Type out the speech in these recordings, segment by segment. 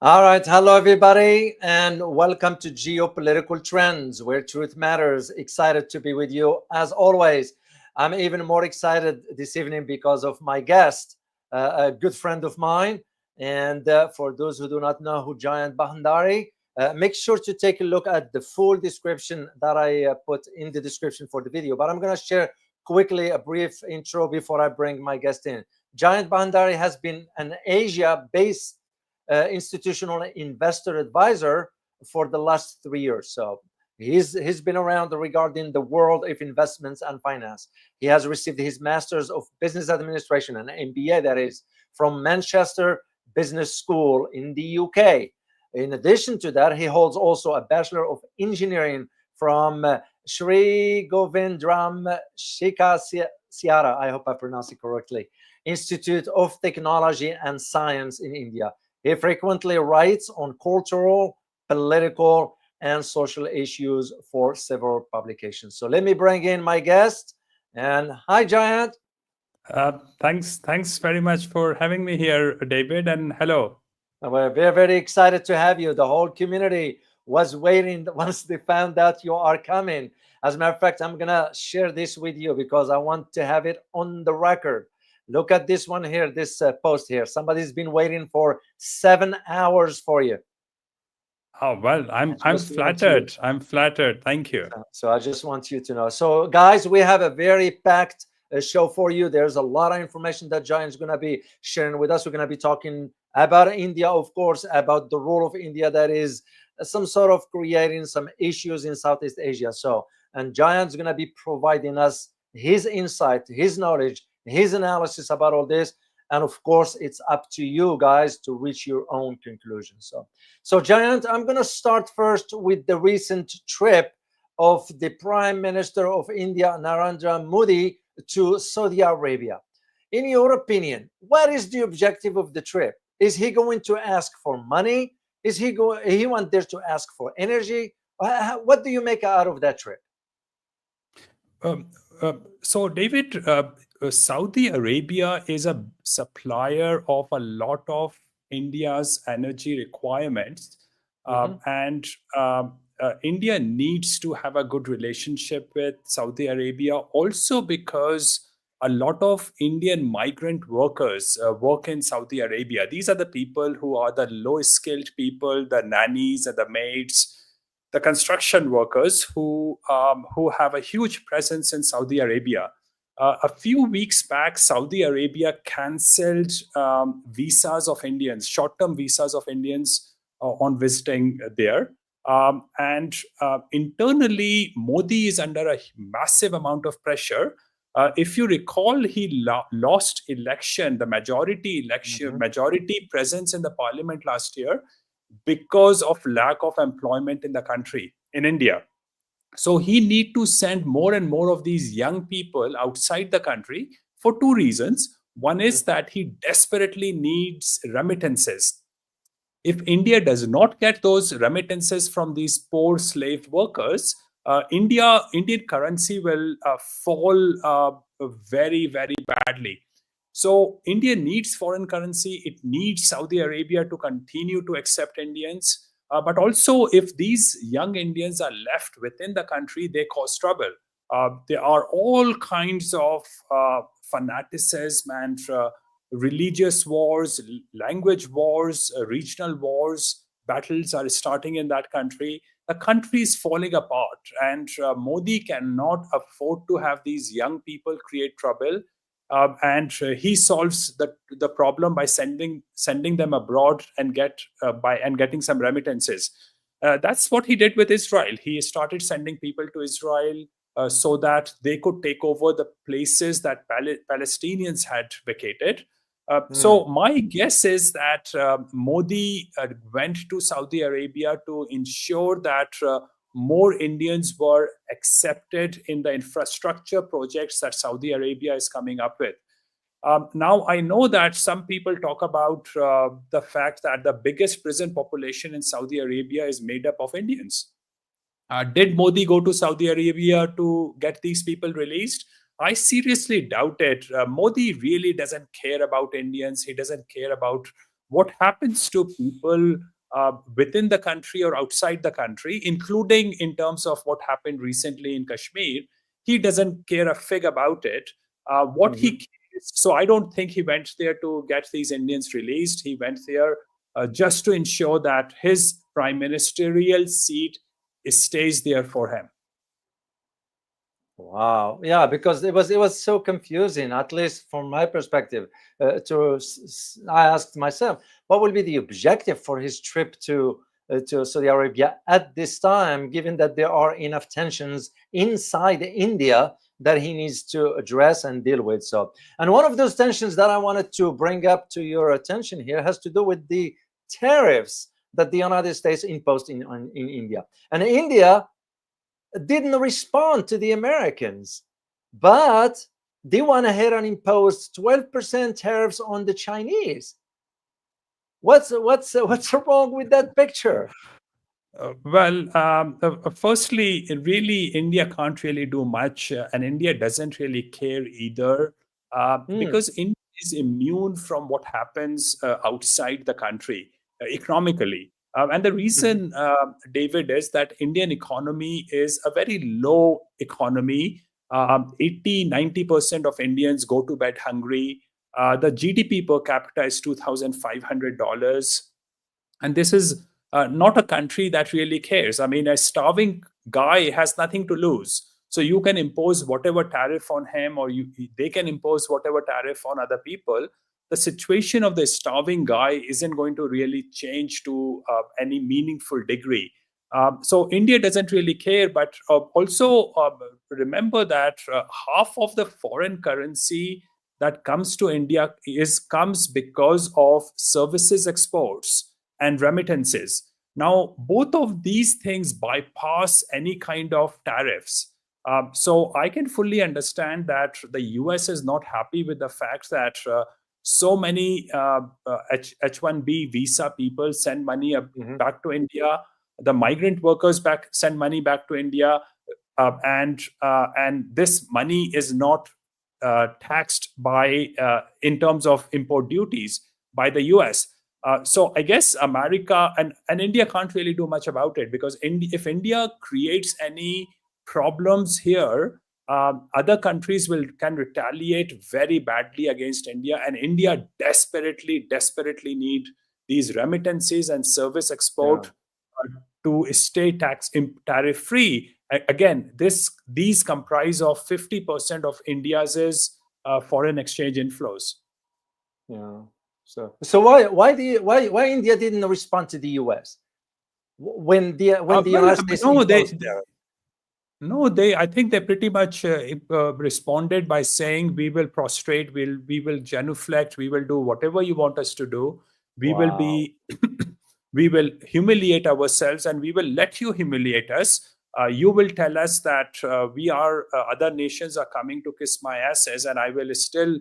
All right. Hello, everybody, and welcome to Geopolitical Trends, where truth matters. Excited to be with you as always. I'm even more excited this evening because of my guest, a good friend of mine. And for those who do not know who Jayant Bhandari, make sure to take a look at the full description that I put in the description for the video. But I'm going to share quickly a brief intro before I bring my guest in. Jayant Bhandari has been an Asia-based institutional investor advisor for the last 3 years. So he's been around regarding the world of investments and finance. He has received his Master's of Business Administration, an MBA that is, from Manchester Business School in the UK. In addition to that, he holds also a Bachelor of Engineering from Sri Govindram Shikha Siara, I hope I pronounced it correctly, Institute of Technology and Science in India. He frequently writes on cultural, political, and social issues for several publications. So let me bring in my guest. And hi, Jayant. Thanks very much for having me here, David, and hello. We're very, very excited to have you. The whole community was waiting once they found out you are coming. As a matter of fact, I'm going to share this with you because I want to have it on the record. Look at this one here, this post here. Somebody's been waiting for 7 hours for you. Oh, well, I'm flattered. I'm flattered. Thank you. So I just want you to know. So, guys, we have a very packed show for you. There's a lot of information that Jayant's going to be sharing with us. We're going to be talking about India, of course, about the role of India that is some sort of creating some issues in Southeast Asia. So, and Jayant's going to be providing us his insight, his knowledge, his analysis about all this. And of course, it's up to you guys to reach your own conclusion. So Jayant, I'm going to start first with the recent trip of the Prime Minister of India, Narendra Modi, to Saudi Arabia. In your opinion, what is the objective of the trip? Is he going to ask for money? Is he want there to ask for energy? What do you make out of that trip? So, David, Saudi Arabia is a supplier of a lot of India's energy requirements, and India needs to have a good relationship with Saudi Arabia also because a lot of Indian migrant workers work in Saudi Arabia. These are the people who are the lowest skilled people, the nannies and the maids, the construction workers who have a huge presence in Saudi Arabia. A few weeks back, Saudi Arabia cancelled visas of Indians, short-term visas of Indians on visiting there. And internally, Modi is under a massive amount of pressure. If you recall, he lost election, the majority election, majority presence in the parliament last year because of lack of employment in the country, in India. So he need to send more and more of these young people outside the country for two reasons. One is that he desperately needs remittances. If India does not get those remittances from these poor slave workers, Indian currency will fall very, very badly. So India needs foreign currency. It needs Saudi Arabia to continue to accept Indians. But also, if these young Indians are left within the country, they cause trouble. There are all kinds of fanaticism and religious wars, language wars, regional wars, battles are starting in that country. The country is falling apart, and Modi cannot afford to have these young people create trouble. And he solves the problem by sending them abroad and getting some remittances. That's what he did with Israel. He started sending people to Israel so that they could take over the places that Palestinians had vacated. So my guess is that Modi went to Saudi Arabia to ensure that more Indians were accepted in the infrastructure projects that Saudi Arabia is coming up with. Now, I know that some people talk about the fact that the biggest prison population in Saudi Arabia is made up of Indians. Did Modi go to Saudi Arabia to get these people released? I seriously doubt it. Modi really doesn't care about Indians. He doesn't care about what happens to people within the country or outside the country, including in terms of what happened recently in Kashmir, he doesn't care a fig about it. What he Mhm. cares, so I don't think he went there to get these Indians released. He went there just to ensure that his prime ministerial seat stays there for him. Wow. Yeah, because it was so confusing, at least from my perspective. I asked myself, what will be the objective for his trip to Saudi Arabia at this time, given that there are enough tensions inside India that he needs to address and deal with. So, and one of those tensions that I wanted to bring up to your attention here has to do with the tariffs that the United States imposed in India. And India didn't respond to the Americans, but they went ahead and imposed 12% tariffs on the Chinese. What's wrong with that picture? Firstly, really, India can't really do much, and India doesn't really care either, Hmm. because India is immune from what happens outside the country economically. And the Mhm. reason, David, is that Indian economy is a very low economy. 80-90% of Indians go to bed hungry. The GDP per capita is $2,500, and this is not a country that really cares. I mean, a starving guy has nothing to lose, so you can impose whatever tariff on him, or they can impose whatever tariff on other people. The situation of the starving guy isn't going to really change to any meaningful degree. So India doesn't really care, but also remember that half of the foreign currency that comes to India comes because of services exports and remittances. Now, both of these things bypass any kind of tariffs. So I can fully understand that the US is not happy with the fact that so many H1B visa people send money Mhm. back to India. The migrant workers back send money back to India, and this money is not taxed by in terms of import duties by the US. So I guess America and India can't really do much about it, because if India creates any problems here, other countries can retaliate very badly against India, and India desperately need these remittances and service Yeah. export to stay tariff free. Again, these comprise of 50% of India's foreign exchange inflows. Yeah. So why India didn't respond to the US when the Well, United States no, imposed tariff? I think they pretty much responded by saying, "We will prostrate, we will genuflect, we will do whatever you want us to do. We will Wow. be, we will humiliate ourselves, and we will let you humiliate us. You will tell us that other nations are coming to kiss my asses, and I will still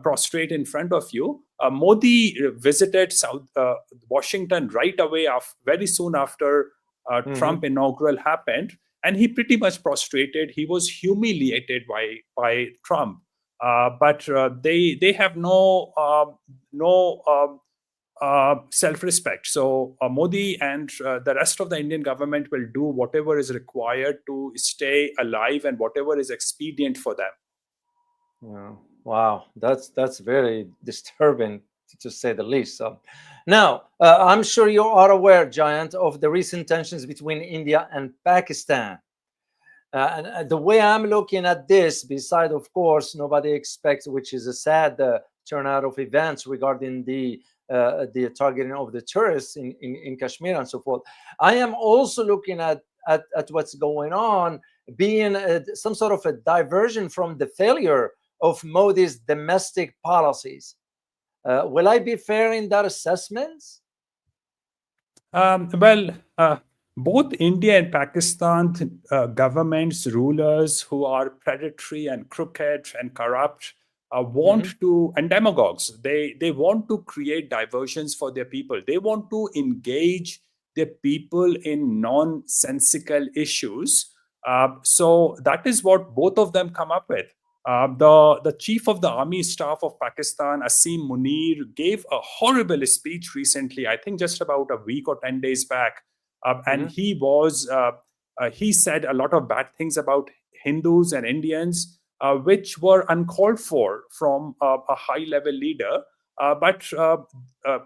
prostrate in front of you." Modi visited Washington right away, very soon after Hmm. Trump inaugural happened, and he pretty much prostrated. He was humiliated by Trump, but they have no self-respect. So Modi and the rest of the Indian government will do whatever is required to stay alive and whatever is expedient for them. Yeah. Wow, that's very disturbing to say the least. So, now I'm sure you are aware, Giant, of the recent tensions between India and Pakistan. And the way I'm looking at this, beside, of course, nobody expects, which is a sad turnout of events regarding the targeting of the tourists in Kashmir and so forth. I am also looking at what's going on being some sort of a diversion from the failure of Modi's domestic policies. Will I be fair in that assessment? Well, both India and Pakistan governments, rulers who are predatory and crooked and corrupt, Hmm. want to, and demagogues, they want to create diversions for their people. They want to engage their people in nonsensical issues. So that is what both of them come up with. The chief of the army staff of Pakistan, Asim Munir, gave a horrible speech recently, I think just about a week or 10 days back. And he said a lot of bad things about Hindus and Indians, which were uncalled for from a high level leader. But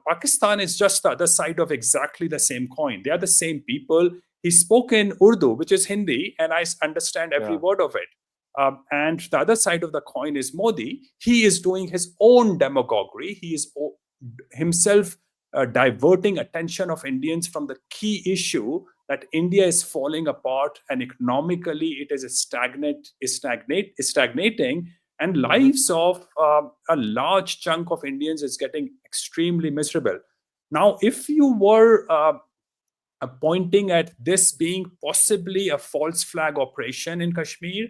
Pakistan is just the other side of exactly the same coin. They are the same people. He spoke in Urdu, which is Hindi, and I understand every word of it. And the other side of the coin is Modi. He is doing his own demagoguery. He is himself diverting attention of Indians from the key issue that India is falling apart and economically it is stagnating, and lives of a large chunk of Indians is getting extremely miserable. Now, if you were pointing at this being possibly a false flag operation in Kashmir,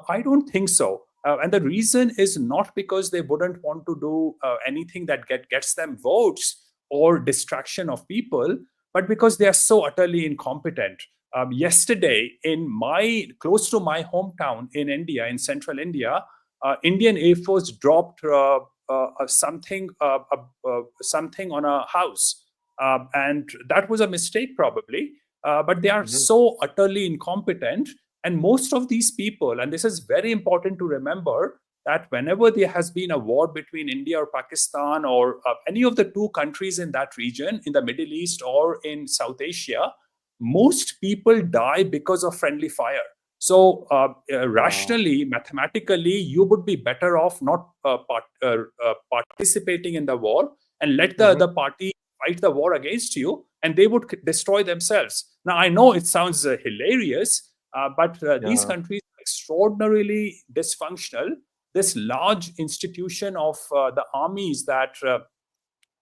I don't think so. And the reason is not because they wouldn't want to do anything that gets them votes or distraction of people, but because they are so utterly incompetent. Yesterday, close to my hometown in India, in central India, Indian Air Force dropped something on a house. And that was a mistake, probably. But they are so utterly incompetent. And most of these people, and this is very important to remember, that whenever there has been a war between India or Pakistan or any of the two countries in that region, in the Middle East or in South Asia, most people die because of friendly fire. So rationally, mathematically, you would be better off not participating in the war and let the other party fight the war against you, and they would destroy themselves. Now, I know it sounds hilarious, but these countries are extraordinarily dysfunctional. This large institution of the armies that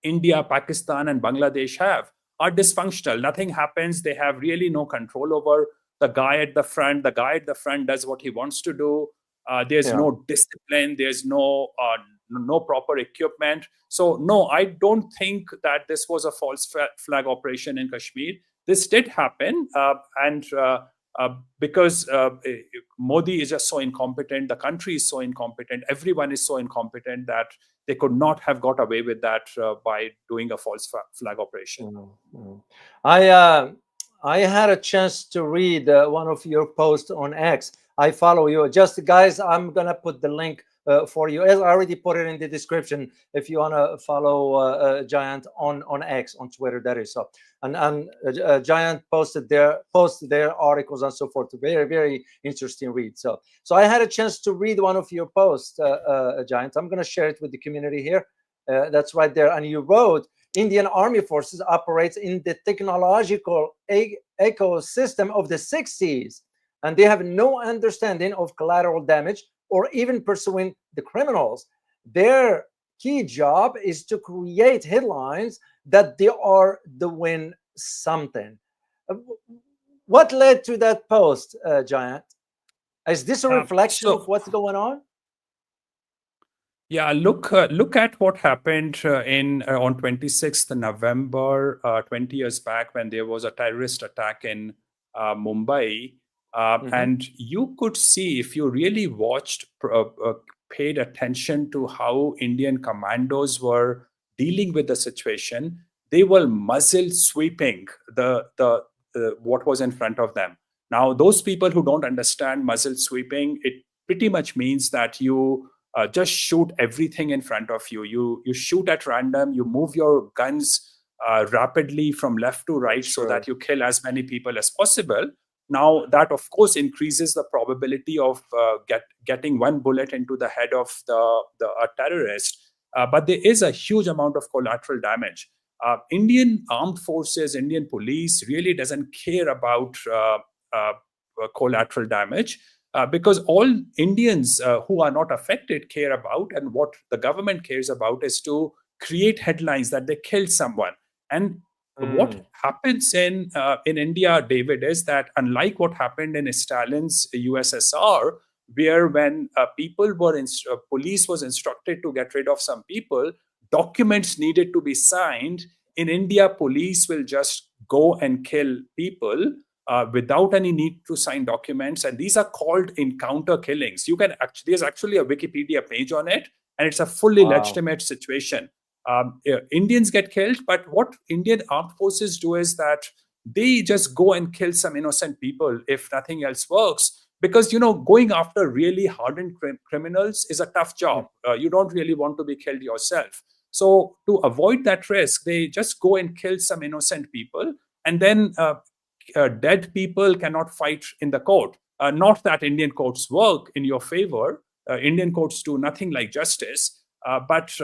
India, Pakistan, and Bangladesh have are dysfunctional. Nothing happens. They have really no control over the guy at the front. The guy at the front does what he wants to do. There's no discipline. There's no proper equipment. So, no, I don't think that this was a false flag operation in Kashmir. This did happen, and because Modi is just so incompetent, the country is so incompetent, everyone is so incompetent that they could not have got away with that by doing a false flag operation. I had a chance to read one of your posts on X. I follow you. Just guys, I'm gonna put the link for you. As I already put it in the description, if you wanna follow Jayant on X, on Twitter, that is so. And Jayant posted their articles and so forth. Very, very interesting read. So I had a chance to read one of your posts, Jayant. I'm gonna share it with the community here. That's right there. And you wrote, Indian Army Forces operates in the technological ecosystem of the 60s, and they have no understanding of collateral damage or even pursuing the criminals. Their key job is to create headlines that they are doing something. What led to that post, Jayant? Is this a reflection of what's going on? Yeah, look at what happened on 26th November, 20 years back, when there was a terrorist attack in Mumbai. And you could see, if you really watched, paid attention to how Indian commandos were dealing with the situation, they were muzzle sweeping what was in front of them. Now, those people who don't understand muzzle sweeping, it pretty much means that you just shoot everything in front of you. You shoot at random. You move your guns rapidly from left to right so that you kill as many people as possible. Now, that, of course, increases the probability of getting one bullet into the head of a terrorist. But there is a huge amount of collateral damage. Indian armed forces, Indian police really doesn't care about collateral damage. Because all Indians who are not affected care about, and what the government cares about, is to create headlines that they killed someone. And what happens in India, David, is that unlike what happened in Stalin's USSR, where when police was instructed to get rid of some people, documents needed to be signed. In India, police will just go and kill people. without any need to sign documents. And these are called encounter killings. There's actually a Wikipedia page on it, and it's a fully Wow. legitimate situation. Indians get killed, but what Indian armed forces do is that they just go and kill some innocent people if nothing else works. Because, going after really hardened criminals is a tough job. You don't really want to be killed yourself. So to avoid that risk, they just go and kill some innocent people, and then dead people cannot fight in the court. Not that Indian courts work in your favor. Indian courts do nothing like justice. But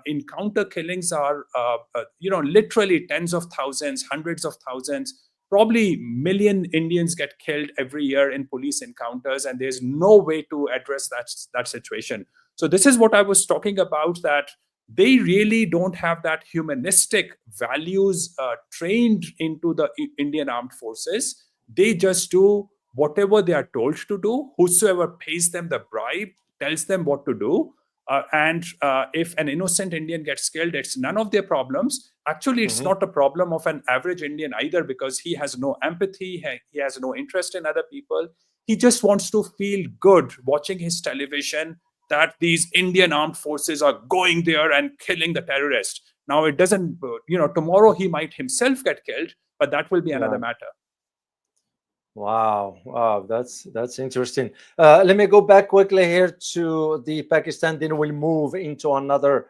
encounter killings are, literally tens of thousands, hundreds of thousands, probably million Indians get killed every year in police encounters, and there's no way to address that situation. So this is what I was talking about, that they really don't have that humanistic values trained into the Indian armed forces. They just do whatever they are told to do. Whosoever pays them the bribe tells them what to do. And if an innocent Indian gets killed, it's none of their problems. Actually, it's not a problem of an average Indian either, because he has no empathy, he has no interest in other people. He just wants to feel good watching his television that these Indian armed forces are going there and killing the terrorists. Now, it doesn't, tomorrow he might himself get killed, but that will be another matter. Wow, that's interesting. Let me go back quickly here to the Pakistan, then we'll move into another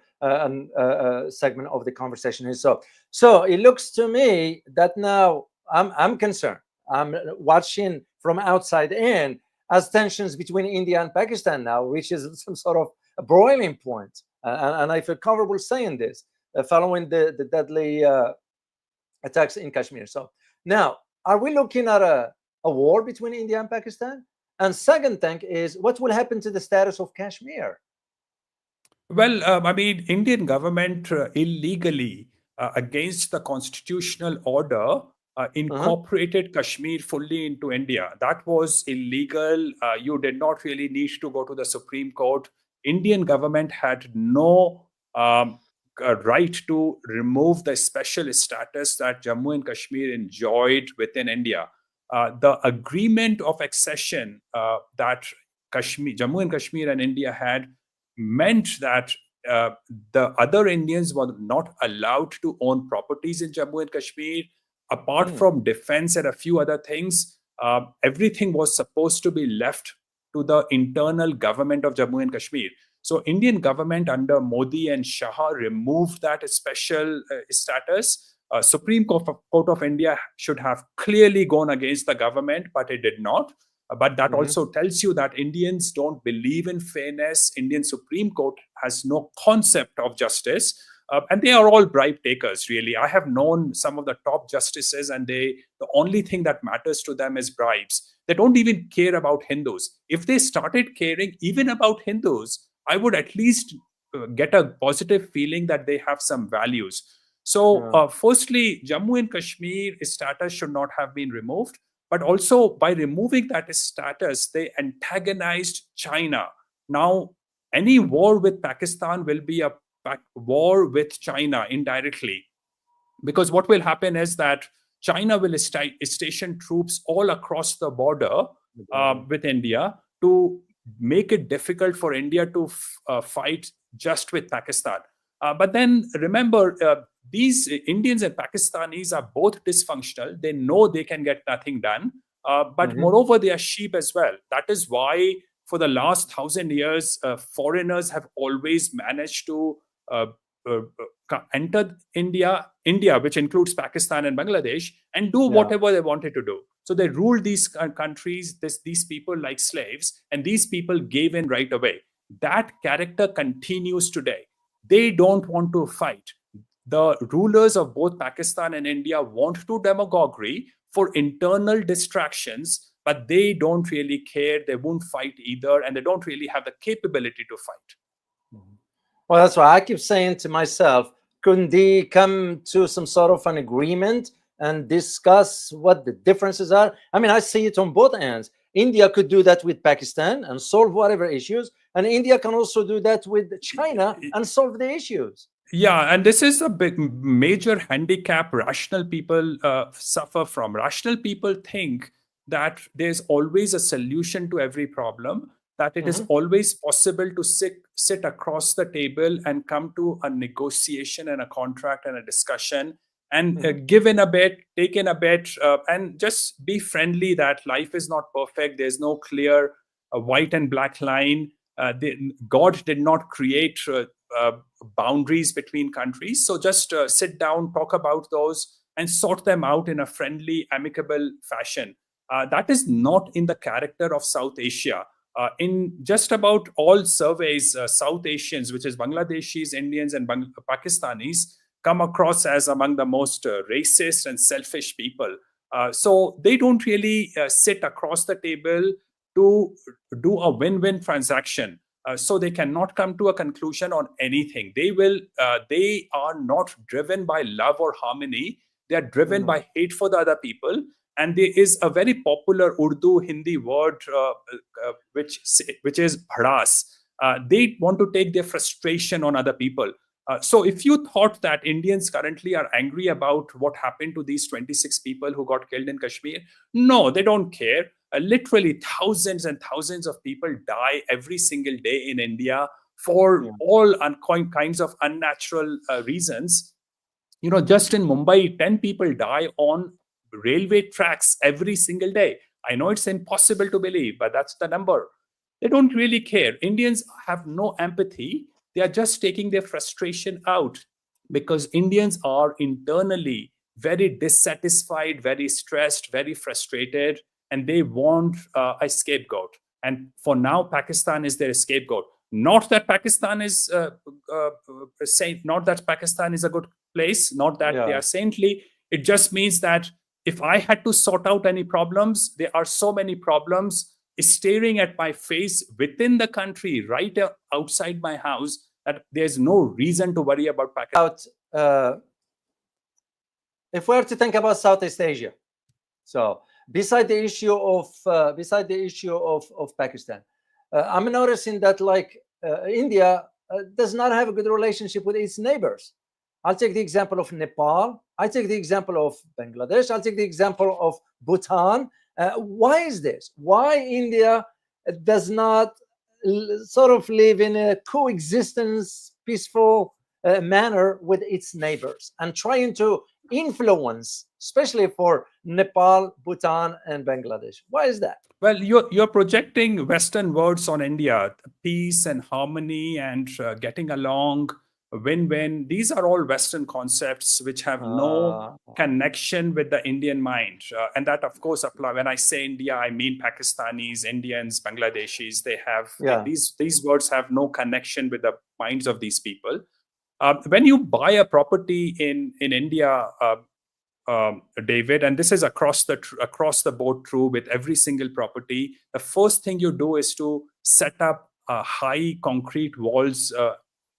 segment of the conversation here. So it looks to me that now I'm concerned. I'm watching from outside in as tensions between India and Pakistan now reaches some sort of a boiling point, and I feel comfortable saying this following the deadly attacks in Kashmir. So now, are we looking at a war between India and Pakistan? And second thing is, what will happen to the status of Kashmir? Well, Indian government illegally, against the constitutional order, incorporated Kashmir fully into India. That was illegal. You did not really need to go to the Supreme Court. Indian government had no right to remove the special status that Jammu and Kashmir enjoyed within India. The agreement of accession that Jammu and Kashmir and India had meant that the other Indians were not allowed to own properties in Jammu and Kashmir. Apart from defense and a few other things, everything was supposed to be left to the internal government of Jammu and Kashmir. So Indian government under Modi and Shah removed that special status. Supreme Court of India should have clearly gone against the government, but it did not. But that also tells you that Indians don't believe in fairness. Indian Supreme Court has no concept of justice. And they are all bribe takers, really. I have known some of the top justices, and the only thing that matters to them is bribes. They don't even care about Hindus. If they started caring even about Hindus, I would at least get a positive feeling that they have some values. So, firstly, Jammu and Kashmir status should not have been removed. But also, by removing that status, they antagonized China. Now, any war with Pakistan will be a war with China indirectly. Because what will happen is that China will station troops all across the border with India to make it difficult for India to fight just with Pakistan. But then remember, these Indians and Pakistanis are both dysfunctional. They know they can get nothing done. But moreover, they are sheep as well. That is why for the last 1,000 years, foreigners have always managed to enter India, which includes Pakistan and Bangladesh, and do whatever they wanted to do. So they ruled these countries, these people like slaves, and these people gave in right away. That character continues today. They don't want to fight. The rulers of both Pakistan and India want to demagoguery for internal distractions, but they don't really care. They won't fight either, and they don't really have the capability to fight. Well, that's why I keep saying to myself, couldn't they come to some sort of an agreement and discuss what the differences are? I mean, I see it on both ends. India could do that with Pakistan and solve whatever issues, and India can also do that with China and solve the issues. Yeah, and this is a big major handicap rational people suffer from. Rational people think that there's always a solution to every problem, that it is Mhm. always possible to sit across the table and come to a negotiation and a contract and a discussion and Mhm. give in a bit, take in a bit, and just be friendly that life is not perfect. There's no clear white and black line. God did not create uh, boundaries between countries. So just sit down, talk about those, and sort them out in a friendly, amicable fashion. That is not in the character of South Asia. In just about all surveys, South Asians, which is Bangladeshis, Indians, and Pakistanis, come across as among the most racist and selfish people. So they don't really sit across the table to do a win-win transaction. So they cannot come to a conclusion on anything. They are not driven by love or harmony. They are driven Mhm. by hate for the other people. And there is a very popular Urdu Hindi word which is bhadas. They want to take their frustration on other people. So if you thought that Indians currently are angry about what happened to these 26 people who got killed in Kashmir, no, they don't care. Literally thousands and thousands of people die every single day in India for Yeah. all kinds of unnatural reasons. Just in Mumbai, 10 people die on railway tracks every single day. I know it's impossible to believe, but that's the number. They don't really care. Indians have no empathy. They are just taking their frustration out because Indians are internally very dissatisfied, very stressed, very frustrated, and they want a scapegoat. And for now, Pakistan is their scapegoat. Not that Pakistan is saint, not that Pakistan is a good place, not that they Yeah. are saintly. It just means that if I had to sort out any problems, there are so many problems staring at my face within the country, right outside my house, that there's no reason to worry about Pakistan. About if we are to think about Southeast Asia, so beside the issue of Pakistan, I'm noticing that like India does not have a good relationship with its neighbors. I'll take the example of Nepal. I take the example of Bangladesh. I'll take the example of Bhutan. Why is this? Why India does not sort of live in a coexistence, peaceful manner with its neighbors and trying to influence, especially for Nepal, Bhutan, and Bangladesh? Why is that? Well, you're projecting Western words on India, peace and harmony and getting along, win-win. These are all Western concepts which have no Uh, connection with the Indian mind, and that, of course, apply. When I say India, I mean Pakistanis, Indians, Bangladeshis. They have yeah. these words have no connection with the minds of these people. When you buy a property in India, David, and this is across the board true with every single property. The first thing you do is to set up high concrete walls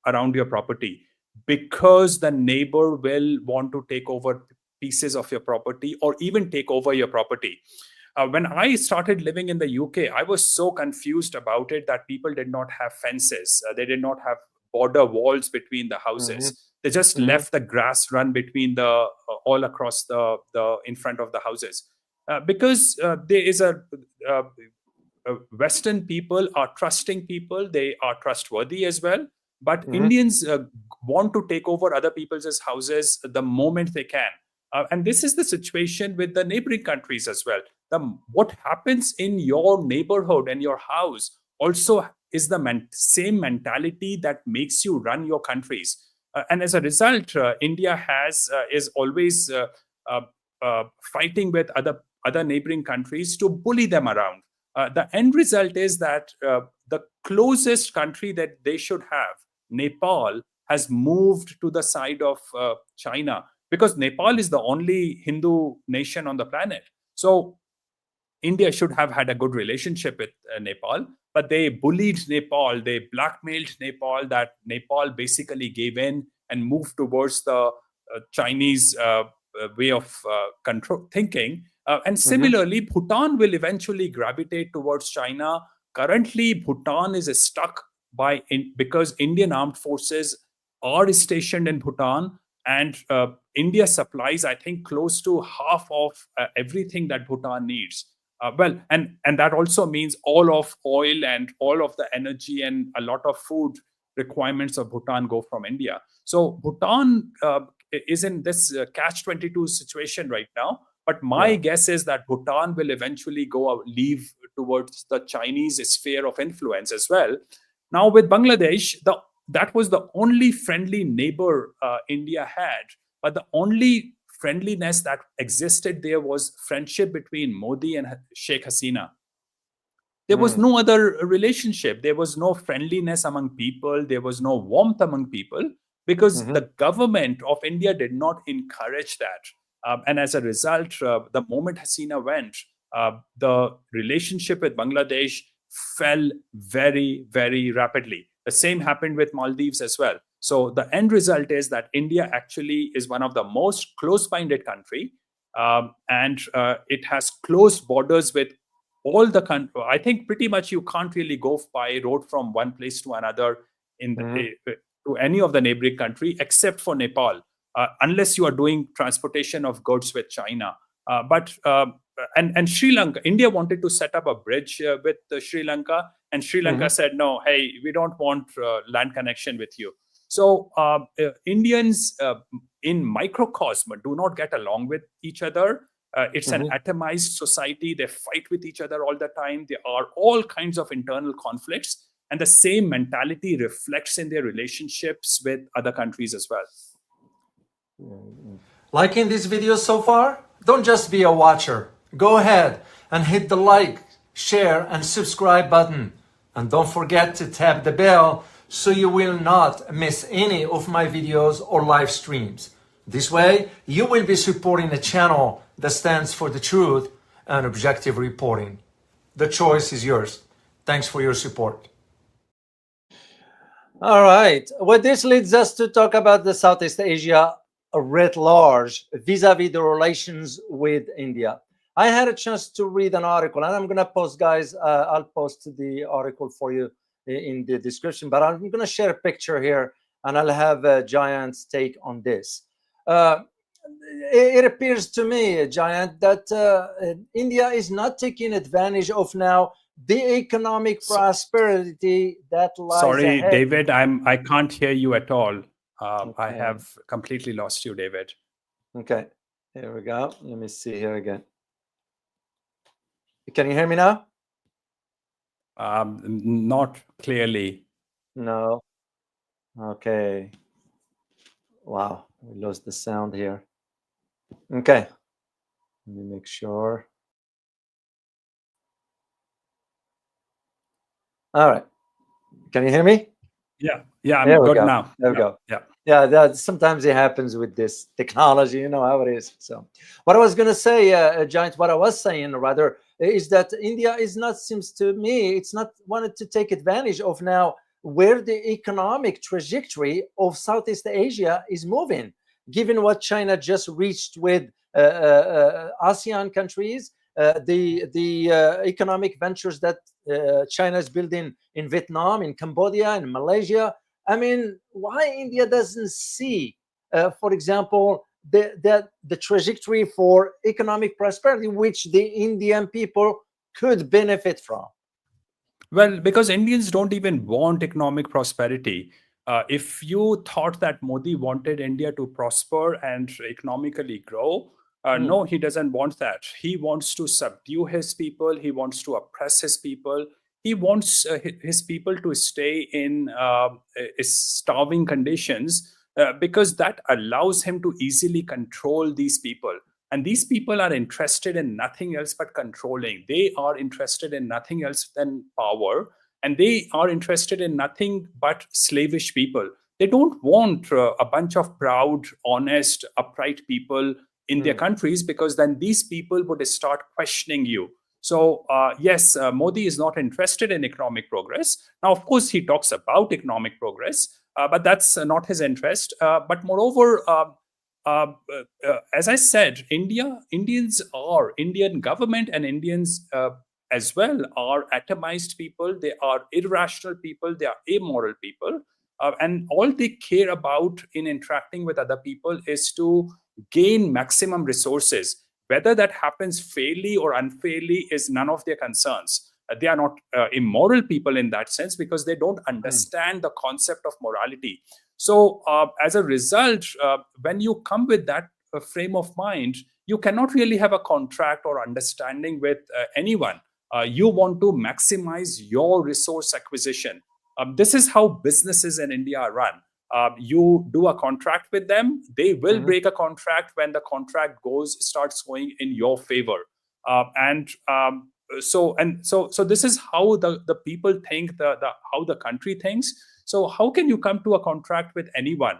around your property, because the neighbor will want to take over pieces of your property or even take over your property. When I started living in the UK, I was so confused about it that people did not have fences. They did not have border walls between the Hmm. houses. They just Hmm. left the grass run between the all across the in front of the houses, because there is uh, Western people are trusting people. They are trustworthy as well. But Hmm. Indians want to take over other people's houses the moment they can. And this is the situation with the neighboring countries as well. What happens in your neighborhood and your house also is the same mentality that makes you run your countries. And as a result, India is always uh, fighting with other neighboring countries to bully them around. The end result is that the closest country that they should have, Nepal, has moved to the side of China, because Nepal is the only Hindu nation on the planet. So India should have had a good relationship with Nepal, but they bullied Nepal, they blackmailed Nepal, that Nepal basically gave in and moved towards the Chinese way of control thinking. And Hmm. similarly, Bhutan will eventually gravitate towards China. Currently, Bhutan is stuck because Indian armed forces are stationed in Bhutan, and India supplies, I think, close to half of everything that Bhutan needs. Well, and that also means all of oil and all of the energy and a lot of food requirements of Bhutan go from India. So Bhutan is in this catch-22 situation right now. But my guess is that Bhutan will eventually leave towards the Chinese sphere of influence as well. Now with Bangladesh, that was the only friendly neighbor India had, but the only friendliness that existed there was friendship between Modi and Sheikh Hasina. There was no other relationship. There was no friendliness among people. There was no warmth among people because the government of India did not encourage that. And as a result, the moment Hasina went, the relationship with Bangladesh fell very, very rapidly. The same happened with Maldives as well. So the end result is that India actually is one of the most close-minded country, and it has close borders with all the country. I think pretty much you can't really go by road from one place to another to any of the neighboring country except for Nepal, unless you are doing transportation of goods with China. And Sri Lanka, India wanted to set up a bridge with Sri Lanka, and Sri Lanka said, no, hey, we don't want land connection with you. So Indians in microcosm do not get along with each other. It's an atomized society. They fight with each other all the time. There are all kinds of internal conflicts, and the same mentality reflects in their relationships with other countries as well. Liking this video so far? Don't just be a watcher. Go ahead and hit the like, share, and subscribe button. And don't forget to tap the bell so you will not miss any of my videos or live streams. This way, you will be supporting a channel that stands for the truth and objective reporting. The choice is yours. Thanks for your support. All right. Well, this leads us to talk about the Southeast Asia writ large vis-a-vis the relations with India. I had a chance to read an article, and I'm going to post, guys, I'll post the article for you in the description, but I'm going to share a picture here, and I'll have Jayant's take on this. It appears to me, Jayant, that India is not taking advantage of now the economic prosperity that lies Sorry, ahead. David, I can't hear you at all. I have completely lost you, David. Okay, here we go. Let me see here again. Can you hear me now? Not clearly. No. Okay. Wow, we lost the sound here. Okay, let me make sure. All right, can you hear me? Yeah, I'm good now. There we go. Yeah, that sometimes it happens with this technology, you know how it is. So what I was going to say, Jayant, what I was saying rather, is that India is not, seems to me, it's not wanted to take advantage of now where the economic trajectory of Southeast Asia is moving, given what China just reached with ASEAN countries, the economic ventures that China is building in Vietnam, in Cambodia, in Malaysia. I mean, why India doesn't see, for example, the trajectory for economic prosperity, which the Indian people could benefit from? Well, because Indians don't even want economic prosperity. If you thought that Modi wanted India to prosper and economically grow, no, he doesn't want that. He wants to subdue his people. He wants to oppress his people. He wants his people to stay in starving conditions because that allows him to easily control these people. And these people are interested in nothing else but controlling. They are interested in nothing else than power. And they are interested in nothing but slavish people. They don't want a bunch of proud, honest, upright people in their countries, because then these people would start questioning you. So yes, Modi is not interested in economic progress. Now, of course, he talks about economic progress, but that's not his interest. But moreover, as I said, Indian government and Indians as well are atomized people. They are irrational people. They are amoral people. and all they care about in interacting with other people is to gain maximum resources. Whether that happens fairly or unfairly is none of their concerns. They are not immoral people in that sense, because they don't understand the concept of morality. So as a result, when you come with that frame of mind, you cannot really have a contract or understanding with anyone. You want to maximize your resource acquisition. This is how businesses in India are run. You do a contract with them, they will break a contract when the contract starts going in your favor. So this is how the people think, how the country thinks. So how can you come to a contract with anyone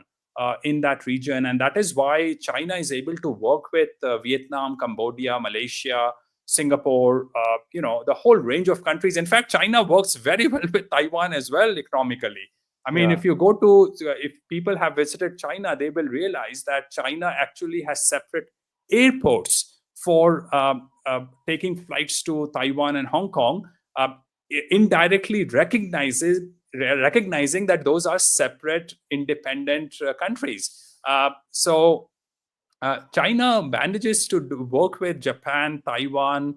in that region? And that is why China is able to work with Vietnam, Cambodia, Malaysia, Singapore, the whole range of countries. In fact, China works very well with Taiwan as well economically. I mean, if you go to, if people have visited China, they will realize that China actually has separate airports for taking flights to Taiwan and Hong Kong, indirectly recognizing that those are separate, independent countries. China manages to work with Japan, Taiwan,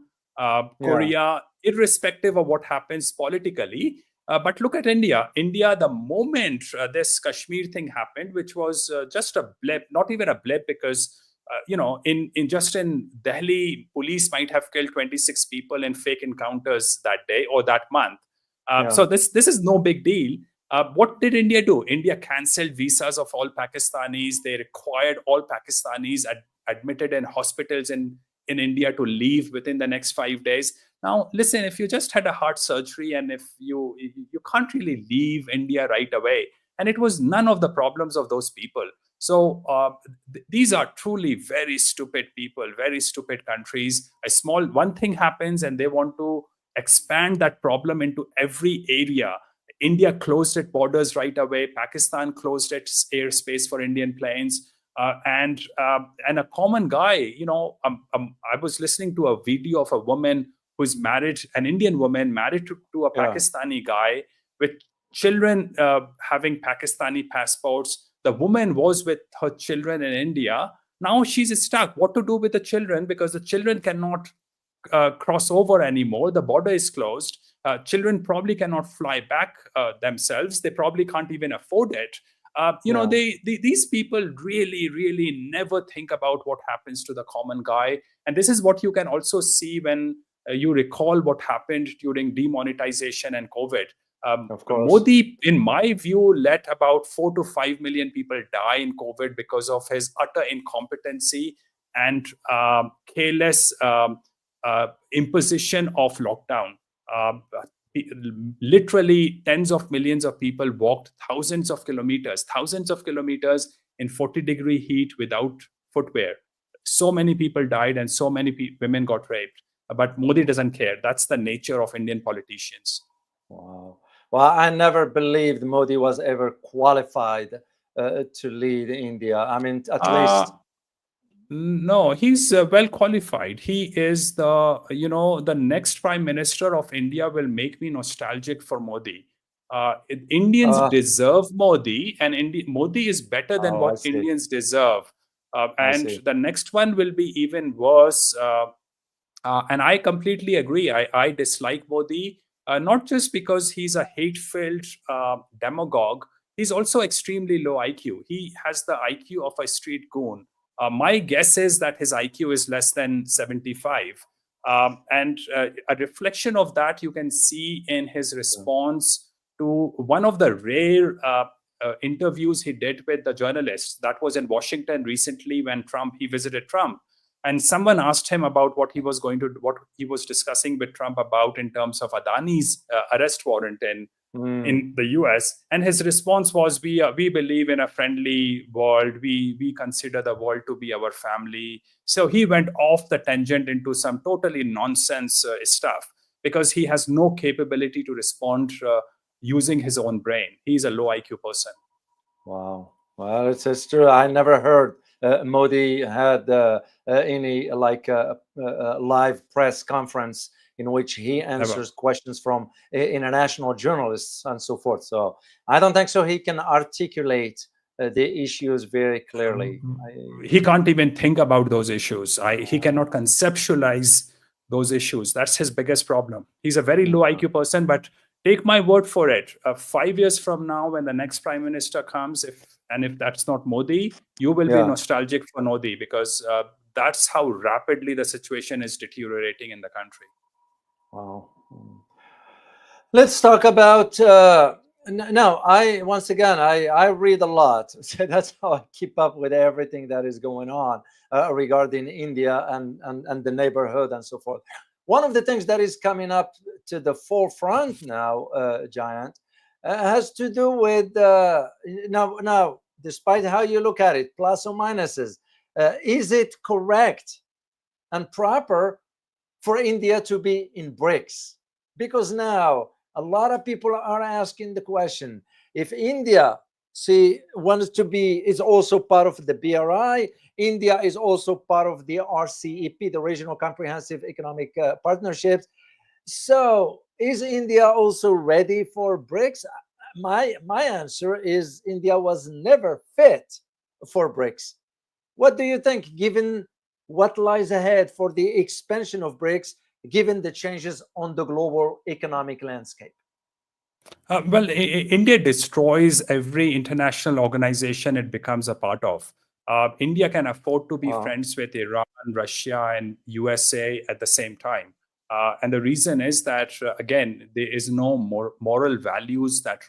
Korea, irrespective of what happens politically. But look at India. India, the moment this Kashmir thing happened, which was just a blip, not even a blip, because in Delhi, police might have killed 26 people in fake encounters that day or that month. So this is no big deal. What did India do? India cancelled visas of all Pakistanis. They required all Pakistanis admitted in hospitals in India to leave within the next 5 days. Now, listen, if you just had a heart surgery and if you can't really leave India right away, and it was none of the problems of those people. So these are truly very stupid people, very stupid countries. One thing happens and they want to expand that problem into every area. India closed its borders right away. Pakistan closed its airspace for Indian planes. And a common guy, I was listening to a video of a woman who's married, an Indian woman married to a Pakistani guy with children having Pakistani passports. The woman was with her children in India. Now she's stuck. What to do with the children? Because the children cannot cross over anymore. The border is closed. Children probably cannot fly back themselves. They probably can't even afford it. These people really, really never think about what happens to the common guy. And this is what you can also see when you recall what happened during demonetization and COVID. Of course. Modi, in my view, let about 4 to 5 million people die in COVID because of his utter incompetency and careless imposition of lockdown. Literally tens of millions of people walked thousands of kilometers in 40-degree heat without footwear. So many people died and so many women got raped. But Modi doesn't care. That's the nature of Indian politicians. Wow. Well, I never believed Modi was ever qualified to lead India. I mean, at least. No, he's well qualified. He is the next prime minister of India. Will make me nostalgic for Modi. Indians deserve Modi, and Modi is better than what Indians deserve. And the next one will be even worse. And I completely agree. I dislike Modi, not just because he's a hate-filled demagogue. He's also extremely low IQ. He has the IQ of a street goon. My guess is that his IQ is less than 75. And a reflection of that you can see in his response to one of the rare interviews he did with the journalists. That was in Washington recently when he visited Trump. And someone asked him about what he was discussing with Trump about in terms of Adani's arrest warrant in the US. And his response was, we believe in a friendly world. We consider the world to be our family. So he went off the tangent into some totally nonsense stuff because he has no capability to respond using his own brain. He's a low IQ person. Wow. Well, it's true. I never heard Modi had any live press conference in which he Never. answers questions from international journalists and so forth. So I don't think so he can articulate the issues very clearly. He can't even think about those issues. He cannot conceptualize those issues. That's his biggest problem. He's a very low IQ person, but take my word for it. 5 years from now, when the next prime minister comes, if that's not Modi, you will be nostalgic for Modi, because that's how rapidly the situation is deteriorating in the country. Wow. Let's talk about now. Once again, I read a lot, so that's how I keep up with everything that is going on regarding India and the neighborhood and so forth. One of the things that is coming up to the forefront now, Jayant, has to do with now. Despite how you look at it, plus or minuses, is it correct and proper for India to be in BRICS? Because now a lot of people are asking the question, if India wants to be, is also part of the BRI, India is also part of the RCEP, the Regional Comprehensive Economic Partnerships. So is India also ready for BRICS? My answer is India was never fit for BRICS. What do you think, given what lies ahead for the expansion of BRICS, given the changes on the global economic landscape? Well, India destroys every international organization it becomes a part of. India can afford to be friends with Iran, Russia, and USA at the same time. And the reason is that, again, there is no moral values that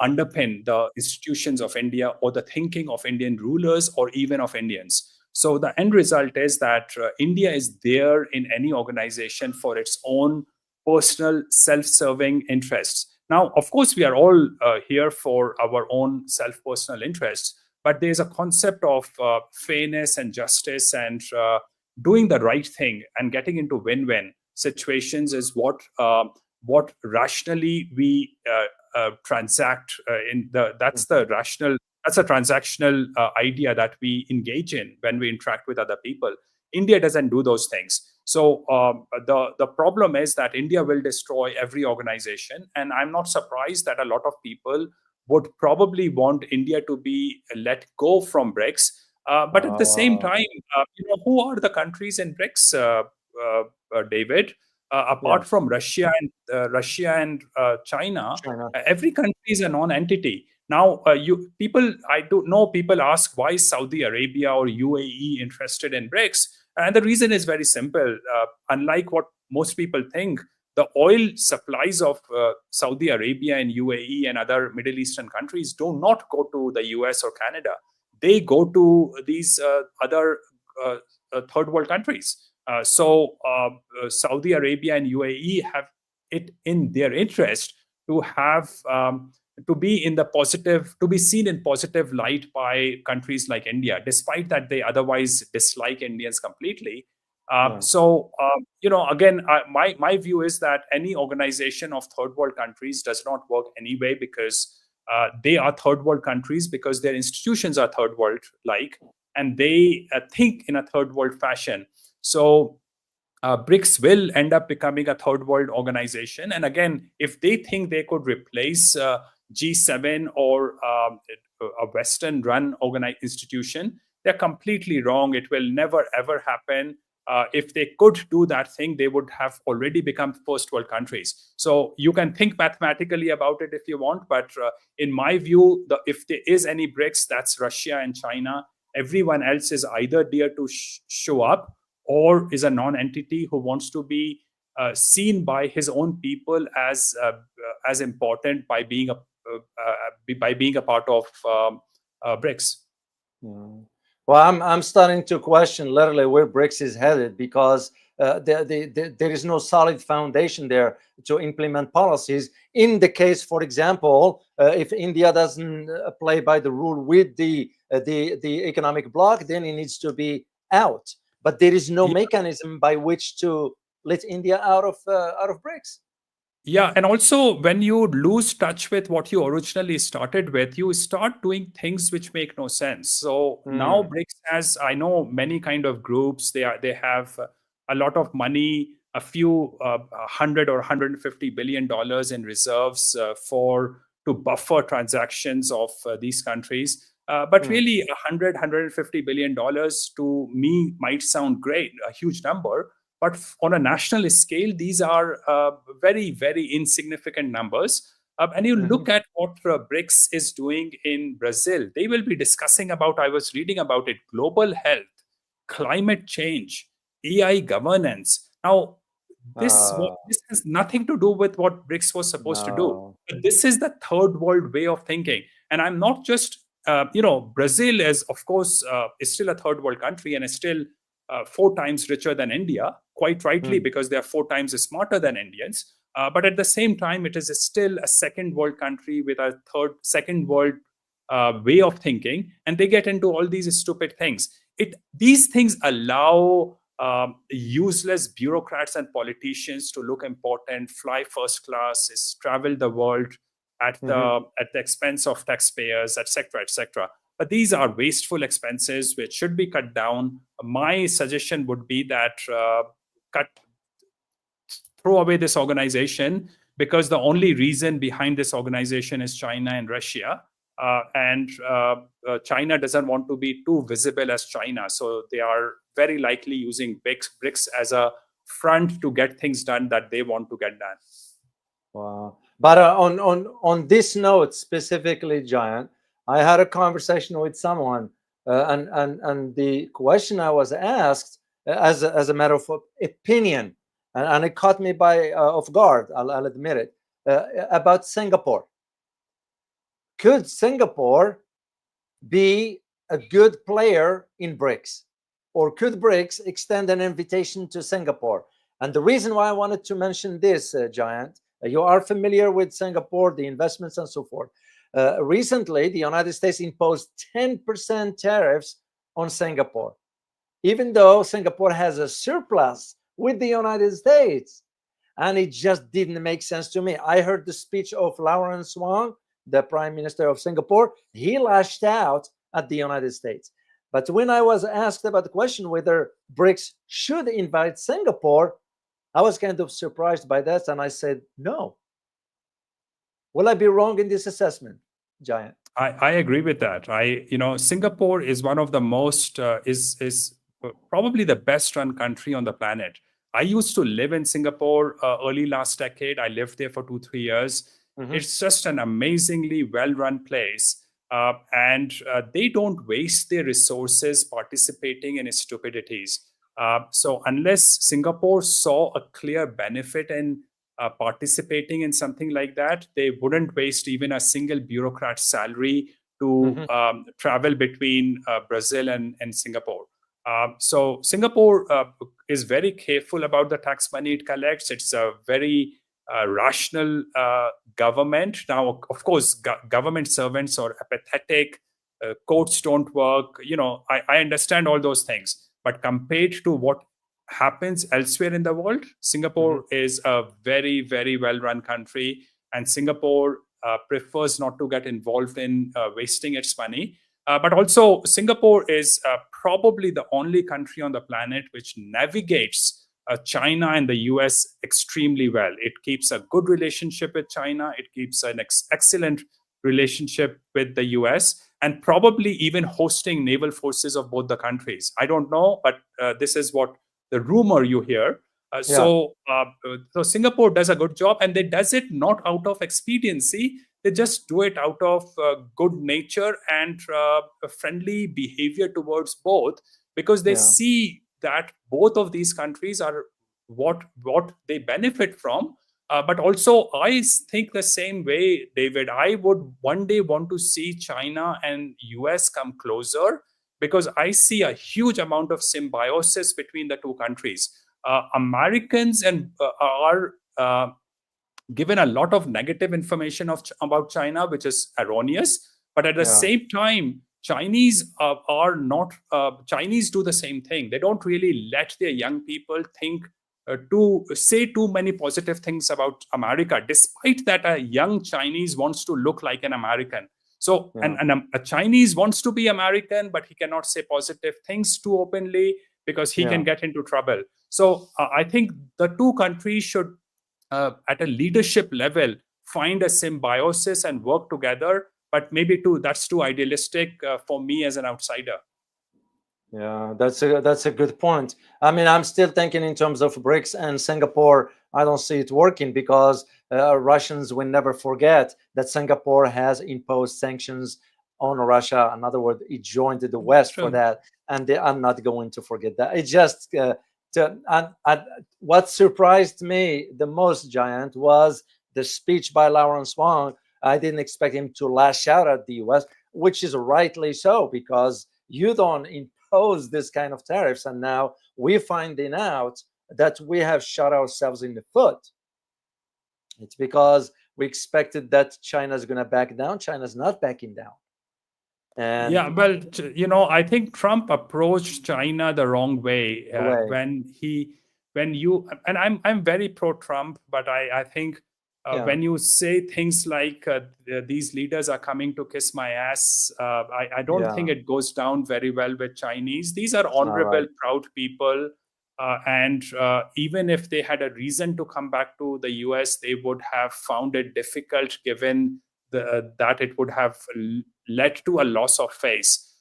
underpin the institutions of India or the thinking of Indian rulers or even of Indians. So the end result is that India is there in any organization for its own personal self-serving interests. Now, of course, we are all here for our own personal interests, but there's a concept of fairness and justice and doing the right thing and getting into win-win situations is what rationally we transact that's a transactional idea that we engage in when we interact with other people. India doesn't do those things. So the problem is that India will destroy every organization, and I'm not surprised that a lot of people would probably want India to be let go from BRICS. But at the same time, who are the countries in BRICS, David? Apart from Russia and China, every country is a non-entity. Now, I do know people ask, why is Saudi Arabia or UAE interested in BRICS? And the reason is very simple. Unlike what most people think, the oil supplies of Saudi Arabia and UAE and other Middle Eastern countries do not go to the US or Canada. They go to these other third world countries. So Saudi Arabia and UAE have it in their interest to have to be seen in positive light by countries like India, despite that they otherwise dislike Indians completely. So again, my view is that any organization of third world countries does not work anyway, because they are third world countries because their institutions are third world like, and they think in a third world fashion. So BRICS will end up becoming a third world organization. And again, if they think they could replace G7 or a Western run institution, they're completely wrong. It will never, ever happen. If they could do that thing, they would have already become first world countries. So you can think mathematically about it if you want. But in my view, if there is any BRICS, that's Russia and China. Everyone else is either there to show up or is a non-entity who wants to be seen by his own people as important by being a part of BRICS. Well, I'm starting to question literally where BRICS is headed, because there is no solid foundation there to implement policies. In the case, for example, if India doesn't play by the rule with the economic bloc, then it needs to be out. But there is no mechanism by which to let India out of BRICS. Yeah, and also when you lose touch with what you originally started with, you start doing things which make no sense. So now BRICS has, I know, many kind of groups. They have a lot of money. a few 100 or 150 billion dollars in reserves to buffer transactions of these countries. But really, 150 billion dollars to me might sound great, a huge number. But on a national scale, these are very, very insignificant numbers. And you look at what BRICS is doing in Brazil, they will be discussing about, I was reading about it, global health, climate change, AI governance. Now, this has nothing to do with what BRICS was supposed to do. This is the third world way of thinking. And I'm not just, Brazil is, of course, is still a third world country and is still 4 times richer than India, quite rightly, because they are 4 times smarter than Indians. But at the same time, it is still a second world country with a second world way of thinking, and they get into all these stupid things. These things allow useless bureaucrats and politicians to look important, fly first class, travel the world at the expense of taxpayers, etc., etc. But these are wasteful expenses which should be cut down. My suggestion would be that throw away this organization, because the only reason behind this organization is China and Russia. And China doesn't want to be too visible as China. So they are very likely using BRICS as a front to get things done that they want to get done. Wow. But on this note specifically, Jayant, I had a conversation with someone, and the question I was asked, as a matter of opinion, and it caught me by off guard, I'll admit it, about Singapore. Could Singapore be a good player in BRICS? Or could BRICS extend an invitation to Singapore? And the reason why I wanted to mention this, Jayant, you are familiar with Singapore, the investments and so forth. Recently, the United States imposed 10% tariffs on Singapore, even though Singapore has a surplus with the United States. And it just didn't make sense to me. I heard the speech of Lawrence Wong, the Prime Minister of Singapore. He lashed out at the United States. But when I was asked about the question whether BRICS should invite Singapore, I was kind of surprised by that, and I said no. Will I be wrong in this assessment, Jayant? I agree with that. Singapore is one of the most is probably the best run country on the planet. I used to live in Singapore early last decade. I lived there for 2-3 years. It's just an amazingly well-run place. And they don't waste their resources participating in stupidities. So unless Singapore saw a clear benefit in participating in something like that, they wouldn't waste even a single bureaucrat's salary to travel between Brazil and Singapore. So Singapore is very careful about the tax money it collects. It's a very rational government. Now, of course, government servants are apathetic. Courts don't work. I understand all those things. But compared to what happens elsewhere in the world, Singapore is a very, very well-run country. And Singapore prefers not to get involved in wasting its money. But also, Singapore is probably the only country on the planet which navigates China and the US extremely well. It keeps a good relationship with China. It keeps an excellent relationship with the US, and probably even hosting naval forces of both the countries. I don't know, but this is what the rumor you hear. So Singapore does a good job, and they does it not out of expediency. They just do it out of good nature and friendly behavior towards both, because they see that both of these countries are what they benefit from. But also, I think the same way, David. I would one day want to see China and US come closer, because I see a huge amount of symbiosis between the two countries. Americans are given a lot of negative information about China, which is erroneous. But at the same time, Chinese are not. Chinese do the same thing. They don't really let their young people think to say too many positive things about America, despite that a young Chinese wants to look like an American. So, and a Chinese wants to be American, but he cannot say positive things too openly. because he Yeah. can get into trouble. So I think the two countries should, at a leadership level, find a symbiosis and work together. But maybe that's too idealistic for me as an outsider. Yeah, that's a good point. I mean, I'm still thinking in terms of BRICS and Singapore. I don't see it working because Russians will never forget that Singapore has imposed sanctions on Russia. In other words, it joined the West for True. that, and they are not going to forget that. It just what surprised me the most, Jayant, was the speech by Lawrence Wong. I didn't expect him to lash out at the U.S., which is rightly so, because you don't impose this kind of tariffs, and now we're finding out that we have shot ourselves in the foot. It's because we expected that China's going to back down. China's not backing down. And Yeah, well, I think Trump approached China the wrong way the way, and I'm very pro-Trump, but I think yeah, when you say things like these leaders are coming to kiss my ass, I don't think yeah, it goes down very well with Chinese. These are it's not right. honorable, proud people. And even if they had a reason to come back to the US, they would have found it difficult, given that it would have led to a loss of face.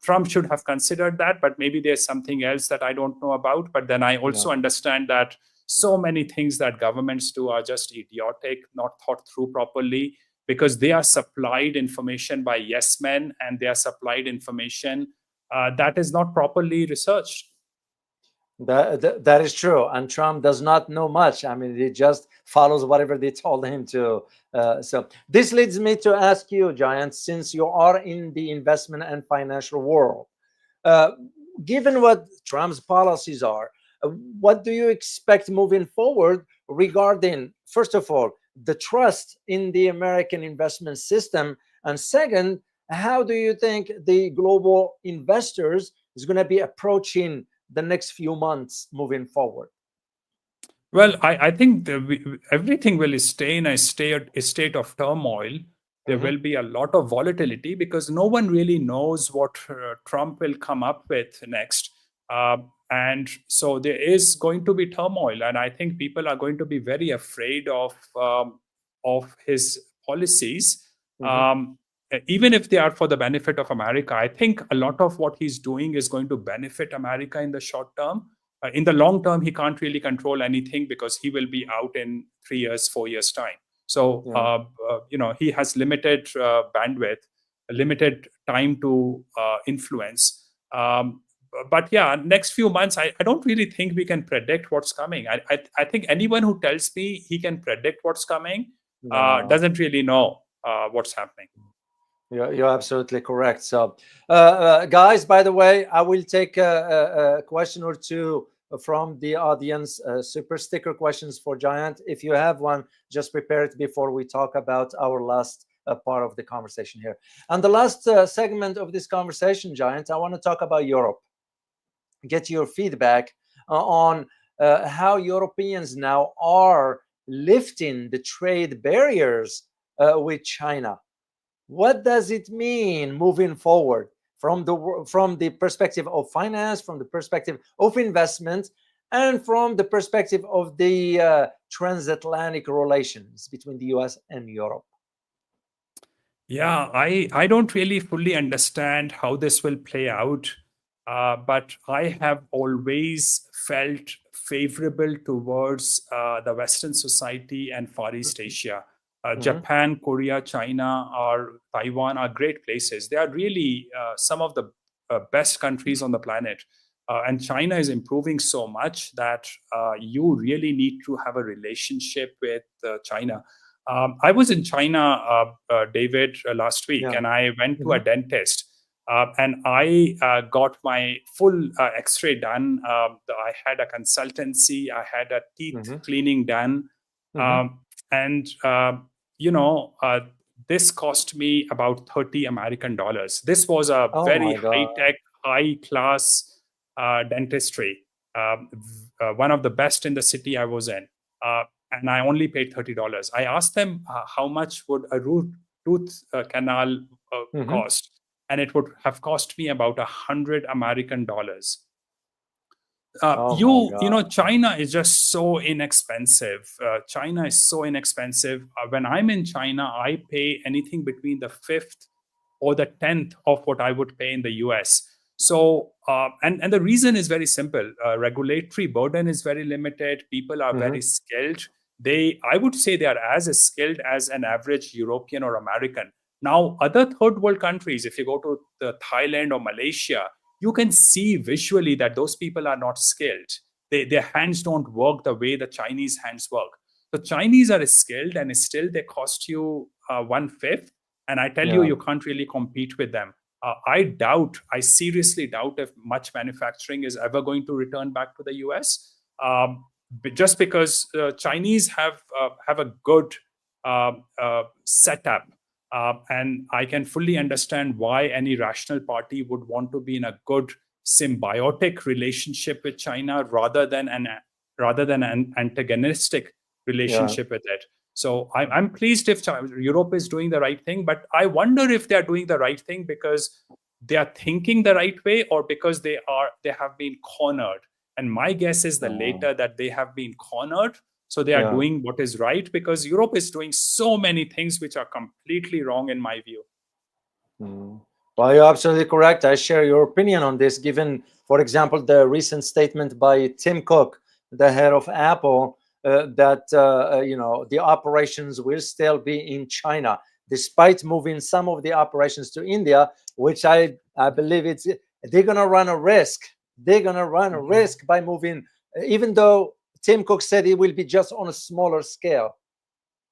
Trump should have considered that, but maybe there's something else that I don't know about. But then I also Yeah. understand that so many things that governments do are just idiotic, not thought through properly, because they are supplied information by yes men, and they are supplied information that is not properly researched. That is true, and Trump does not know much. I mean, he just follows whatever they told him to. So this leads me to ask you, Jayant, since you are in the investment and financial world, uh, given what Trump's policies are, what do you expect moving forward regarding, first of all, the trust in the American investment system, and second, how do you think the global investors is going to be approaching the next few months moving forward? Well, I think everything will stay in a state of turmoil. There Hmm. will be a lot of volatility because no one really knows what Trump will come up with next. And so there is going to be turmoil. And I think people are going to be very afraid of his policies. Hmm. Um, Even if they are for the benefit of America, I think a lot of what he's doing is going to benefit America in the short term. In the long term, he can't really control anything because he will be out in 3 years, 4 years time. So, Yeah. he has limited bandwidth, limited time to influence. But yeah, next few months, I don't really think we can predict what's coming. I think anyone who tells me he can predict what's coming No. doesn't really know what's happening. You're absolutely correct. So, guys, by the way, I will take a question or two from the audience, super sticker questions for Jayant. If you have one, just prepare it before we talk about our last part of the conversation here. And the last segment of this conversation, Jayant, I want to talk about Europe. Get your feedback on how Europeans now are lifting the trade barriers with China. What does it mean moving forward from the perspective of finance, from the perspective of investment, and from the perspective of the transatlantic relations between the US and Europe? Yeah, I don't really fully understand how this will play out, but I have always felt favorable towards the Western society and Far East Asia. Mm-hmm. Japan, Korea, China, or Taiwan are great places. They are really some of the best countries on the planet. And China is improving so much that you really need to have a relationship with China. I was in China, David, last week, Yeah. and I went to Mm-hmm. a dentist. And I got my full X-ray done. I had a consultancy. I had a teeth Mm-hmm. cleaning done, Mm-hmm. and you know, this cost me about $30 American. This was a Oh very my God. high-tech, high-class dentistry, one of the best in the city I was in. And I only paid $30. I asked them how much would a root tooth canal Mm-hmm. cost, and it would have cost me about $100 American. Oh my God. China is just so inexpensive. China is so inexpensive. When I'm in China, I pay anything between the fifth or the 10th of what I would pay in the US. So, and the reason is very simple. Regulatory burden is very limited. People are very skilled. I would say they are as skilled as an average European or American. Now, other third world countries, if you go to Thailand or Malaysia, you can see visually that those people are not skilled. Their hands don't work the way the Chinese hands work. The Chinese are skilled and still they cost you one fifth. And I tell you, Yeah. you can't really compete with them. I seriously doubt if much manufacturing is ever going to return back to the US. Just because Chinese have a good setup. And I can fully understand why any rational party would want to be in a good symbiotic relationship with China rather than an antagonistic Yeah. relationship with it. So I'm pleased if Europe is doing the right thing, but I wonder if they are doing the right thing because they are thinking the right way or because they have been cornered. And my guess is the later, that they have been cornered. So they are Yeah. doing what is right because Europe is doing so many things which are completely wrong in my view. Well, you're absolutely correct. I share your opinion on this, given, for example, the recent statement by Tim Cook, the head of Apple, that the operations will still be in China, despite moving some of the operations to India, which I believe they're going to run a risk. They're going to run a risk by moving, even though Tim Cook said it will be just on a smaller scale,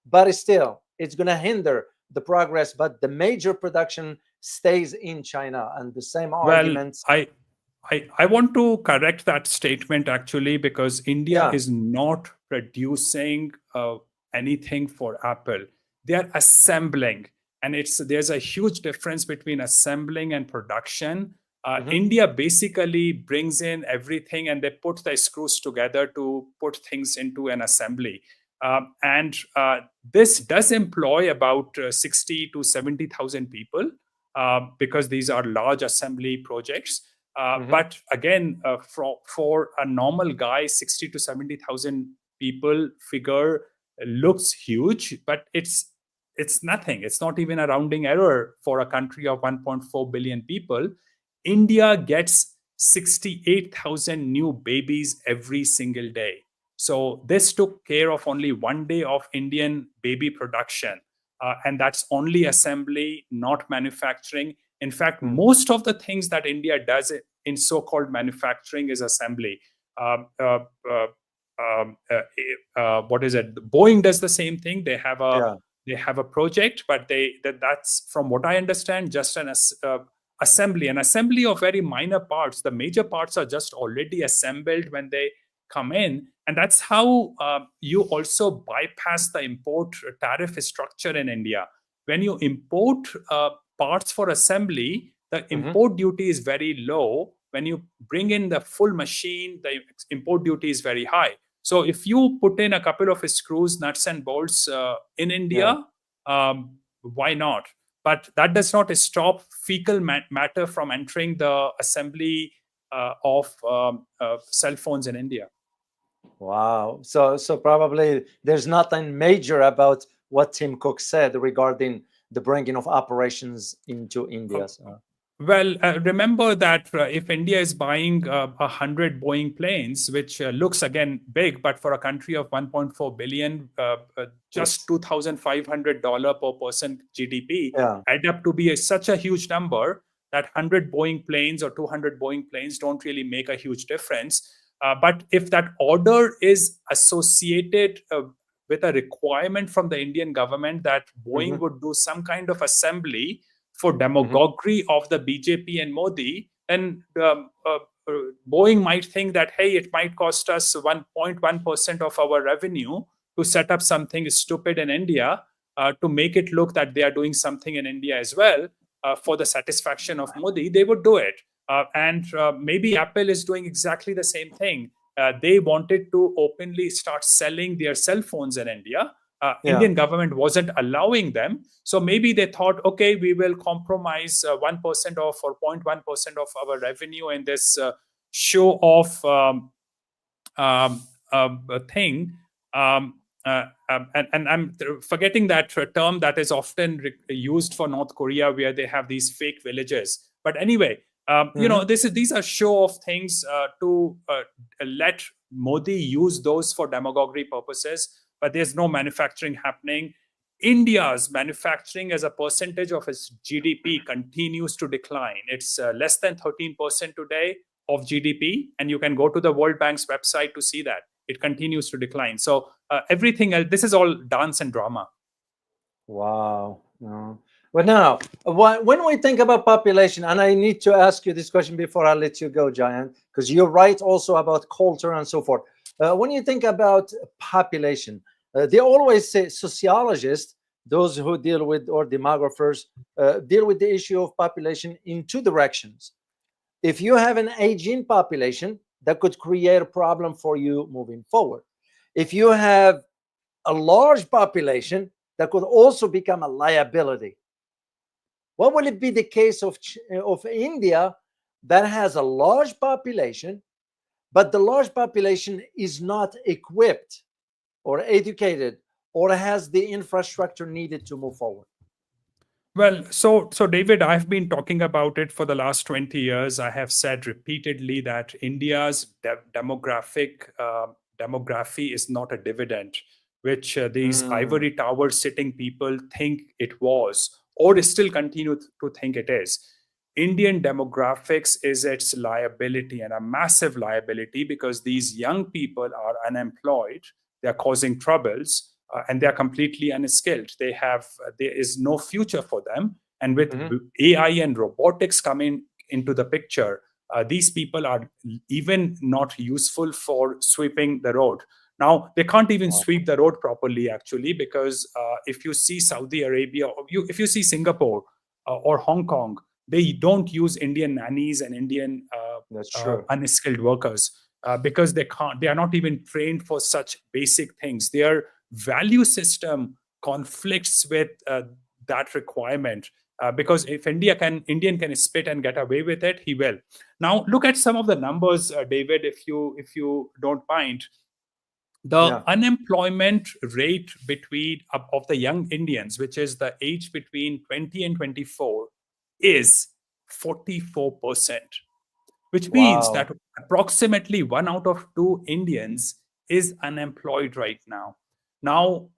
but still, it's going to hinder the progress. But the major production stays in China, and the same Well, arguments. I want to correct that statement actually because India Yeah. is not producing anything for Apple. They are assembling, and there's a huge difference between assembling and production. India basically brings in everything and they put the screws together to put things into an assembly. And this does employ about 60 to 70,000 people because these are large assembly projects. But again, for a normal guy, 60 to 70,000 people figure looks huge, but it's nothing. It's not even a rounding error for a country of 1.4 billion people. India gets 68,000 new babies every single day. So this took care of only one day of Indian baby production. And that's only assembly, not manufacturing. In fact, most of the things that India does in so-called manufacturing is assembly. What is it? Boeing does the same thing. They have a project, but that's, from what I understand, just an assembly of very minor parts. The major parts are just already assembled when they come in, and that's how you also bypass the import tariff structure in India. When you import parts for assembly, the import duty is very low. When you bring in the full machine, the import duty is very high. So if you put in a couple of screws, nuts and bolts in India, why not? But that does not stop fecal matter from entering the assembly of cell phones in India. Wow. So probably there's nothing major about what Tim Cook said regarding the bringing of operations into India. Well, remember that if India is buying 100 Boeing planes, which looks again big, but for a country of 1.4 billion, just $2,500 per person GDP add up to be such a huge number that 100 Boeing planes or 200 Boeing planes don't really make a huge difference. But if that order is associated with a requirement from the Indian government that Boeing would do some kind of assembly for demagoguery of the BJP and Modi, then Boeing might think that, hey, it might cost us 1.1% of our revenue to set up something stupid in India to make it look that they are doing something in India as well for the satisfaction of Modi. They would do it. And maybe Apple is doing exactly the same thing. They wanted to openly start selling their cell phones in India. Indian government wasn't allowing them. So maybe they thought, okay, we will compromise 1% of or 0.1% of our revenue in this show off thing. And I'm forgetting that term that is often used for North Korea, where they have these fake villages. But anyway, these are show off things to let Modi use those for demagoguery purposes. But there's no manufacturing happening. India's manufacturing as a percentage of its GDP continues to decline. It's less than 13% today of GDP, and you can go to the World Bank's website to see that it continues to decline. So everything else, this is all dance and drama. Wow. No. But now, when we think about population, and I need to ask you this question before I let you go, Jayant, because you're right also about culture and so forth. When you think about population, they always say sociologists, those who deal with, or demographers, deal with the issue of population in two directions. If you have an aging population, that could create a problem for you moving forward. If you have a large population, that could also become a liability. What will it be the case of India, that has a large population, but the large population is not equipped or educated or has the infrastructure needed to move forward? Well, so David, I've been talking about it for the last 20 years. I have said repeatedly that India's demography is not a dividend, which these ivory tower sitting people think it was, or still continue to think it is. Indian demographics is its liability, and a massive liability, because these young people are unemployed, they're causing troubles, and they are completely unskilled. There is no future for them. And with AI and robotics coming into the picture, these people are even not useful for sweeping the road. Now, they can't even sweep the road properly, actually, because if you see Saudi Arabia, or if you see Singapore or Hong Kong, they don't use Indian nannies and Indian unskilled workers because they are not even trained for such basic things. Their value system conflicts with that requirement. Because if Indian can spit and get away with it, he will. Now, look at some of the numbers, David, if you don't mind. The unemployment rate of the young Indians, which is the age between 20 and 24, is 44%, which means that approximately 1 out of 2 Indians is unemployed right now. Now,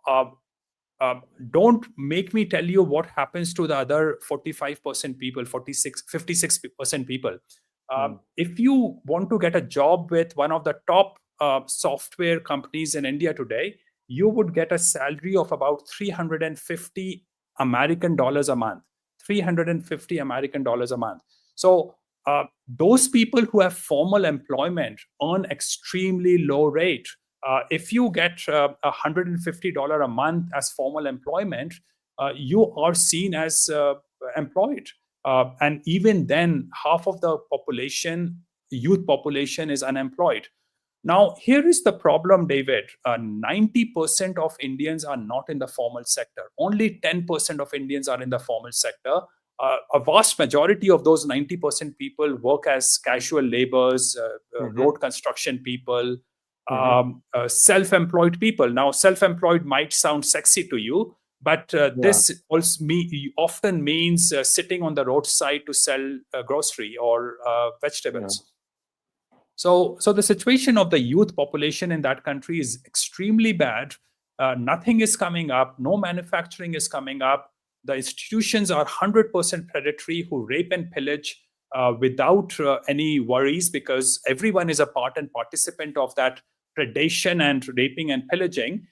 don't make me tell you what happens to the other 45% people, 56% people. If you want to get a job with one of the top software companies in India today, you would get a salary of about $350 American a month. $350 American a month. So those people who have formal employment earn extremely low rate. If you get $150 a month as formal employment, you are seen as employed. And even then, half of the youth population is unemployed. Now, here is the problem, David. 90% of Indians are not in the formal sector. Only 10% of Indians are in the formal sector. A vast majority of those 90% people work as casual laborers, road construction people, self-employed people. Now, self-employed might sound sexy to you, but this also often means sitting on the roadside to sell grocery or vegetables. So the situation of the youth population in that country is extremely bad. Nothing is coming up. No manufacturing is coming up. The institutions are 100% predatory, who rape and pillage without any worries, because everyone is a part and participant of that predation and raping and pillaging.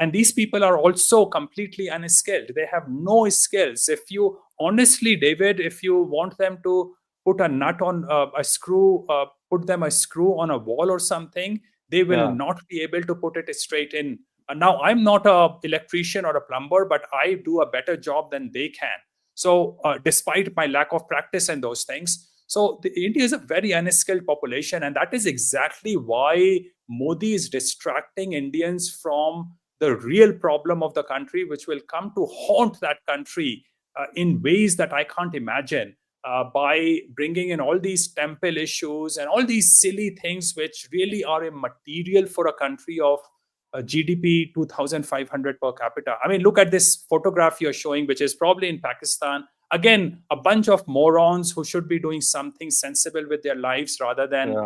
And these people are also completely unskilled. They have no skills. If you honestly, David, if you want them to put a nut on a screw, put them a screw on a wall or something, they will not be able to put it straight in. Now, I'm not an electrician or a plumber, but I do a better job than they can. So despite my lack of practice and those things, so India is a very unskilled population. And that is exactly why Modi is distracting Indians from the real problem of the country, which will come to haunt that country in ways that I can't imagine. by bringing in all these temple issues and all these silly things which really are immaterial for a country of GDP 2,500 per capita. I mean, look at this photograph you're showing, which is probably in Pakistan. Again, a bunch of morons who should be doing something sensible with their lives rather than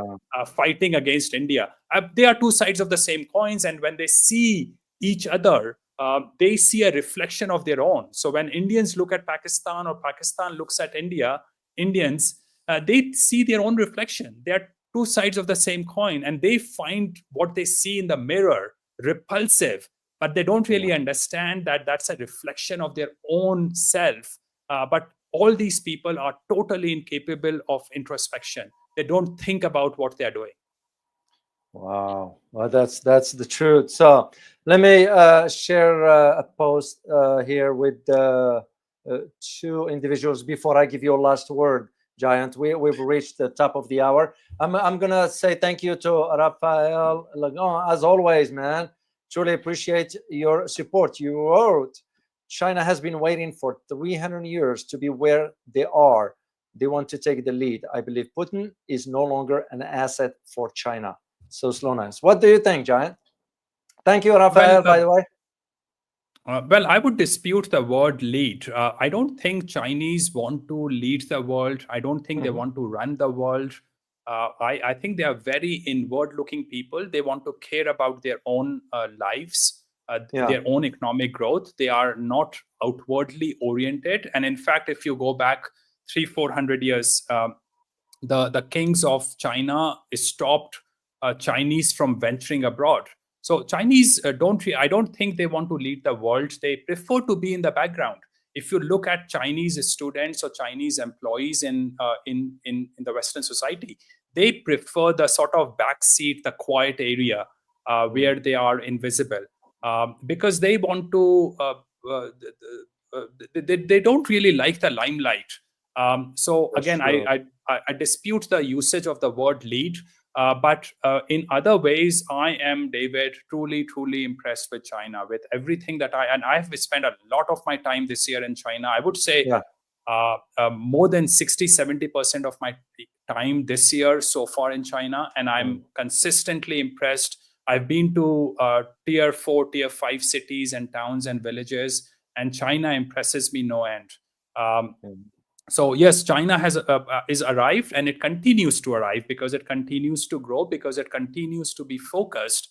fighting against India. They are two sides of the same coins, and when they see each other, they see a reflection of their own. So when Indians look at Pakistan or Pakistan looks at Indians, they see their own reflection. They are two sides of the same coin, and they find what they see in the mirror repulsive, but they don't really understand that that's a reflection of their own self. But all these people are totally incapable of introspection. They don't think about what they're doing. Wow, well, that's the truth. So let me share a post here with two individuals before I give you a last word, Jayant. We've reached the top of the hour. I'm gonna say thank you to Rafael Lagon, as always, man. Truly appreciate your support. You wrote, China has been waiting for 300 years to be where they are. They want to take the lead. I believe Putin is no longer an asset for China. So slowness. What do you think, Jayant? Thank you, Rafael, by the way. Well, I would dispute the word lead. I don't think Chinese want to lead the world. I don't think they want to run the world. I think they are very inward-looking people. They want to care about their own lives, their own economic growth. They are not outwardly oriented. And in fact, if you go back 300-400 years, the kings of China stopped Chinese from venturing abroad. So Chinese I don't think they want to lead the world. They prefer to be in the background. If you look at Chinese students or Chinese employees in the Western society, they prefer the sort of backseat, the quiet area where they are invisible, because they want to. They don't really like the limelight. So That's again, true. I dispute the usage of the word lead. But in other ways, I am, David, truly impressed with China, with everything that I have spent a lot of my time this year in China. I would say more than 60-70% of my time this year so far in China, and I'm consistently impressed. I've been to tier 4, tier 5 cities and towns and villages, and China impresses me no end. So yes, China is arrived, and it continues to arrive because it continues to grow, because it continues to be focused.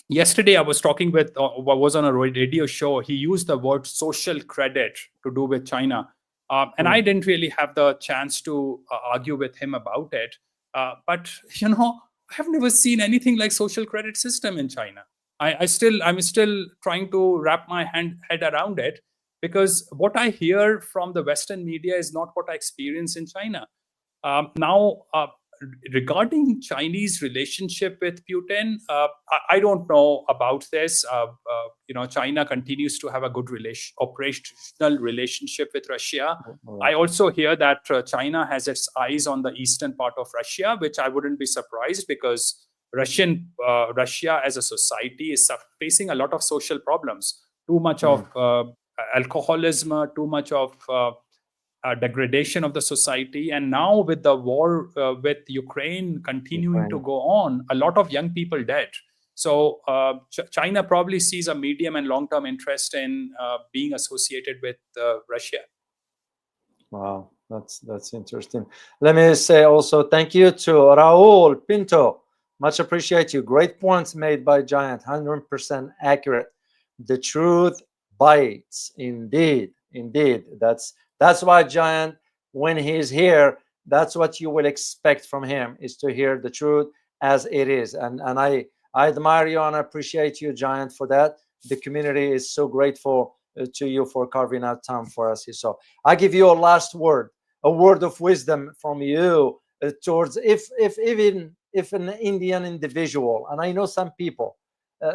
Yesterday, I was talking with was on a radio show. He used the word social credit to do with China, and I didn't really have the chance to argue with him about it. But I have never seen anything like social credit system in China. I'm still trying to wrap my head around it, because what I hear from the Western media is not what I experience in China. Now, regarding Chinese relationship with Putin, I don't know about this. China continues to have a good operational relationship with Russia. I also hear that China has its eyes on the eastern part of Russia, which I wouldn't be surprised, because Russia as a society is facing a lot of social problems. Too much of alcoholism, too much of degradation of the society, and now with the war with Ukraine continuing to go on, a lot of young people dead. So China probably sees a medium and long-term interest in being associated with Russia. Wow, that's interesting. Let me say also thank you to Raul Pinto. Much appreciate you. Great points made by Jayant. 100% accurate. The truth bites. Indeed. That's why Jayant, when he's here, that's what you will expect from him, is to hear the truth as it is. And I admire you and I appreciate you, Jayant, for that. The community is so grateful to you for carving out time for us here. So I give you a last word, a word of wisdom from you towards if an Indian individual, and I know some people,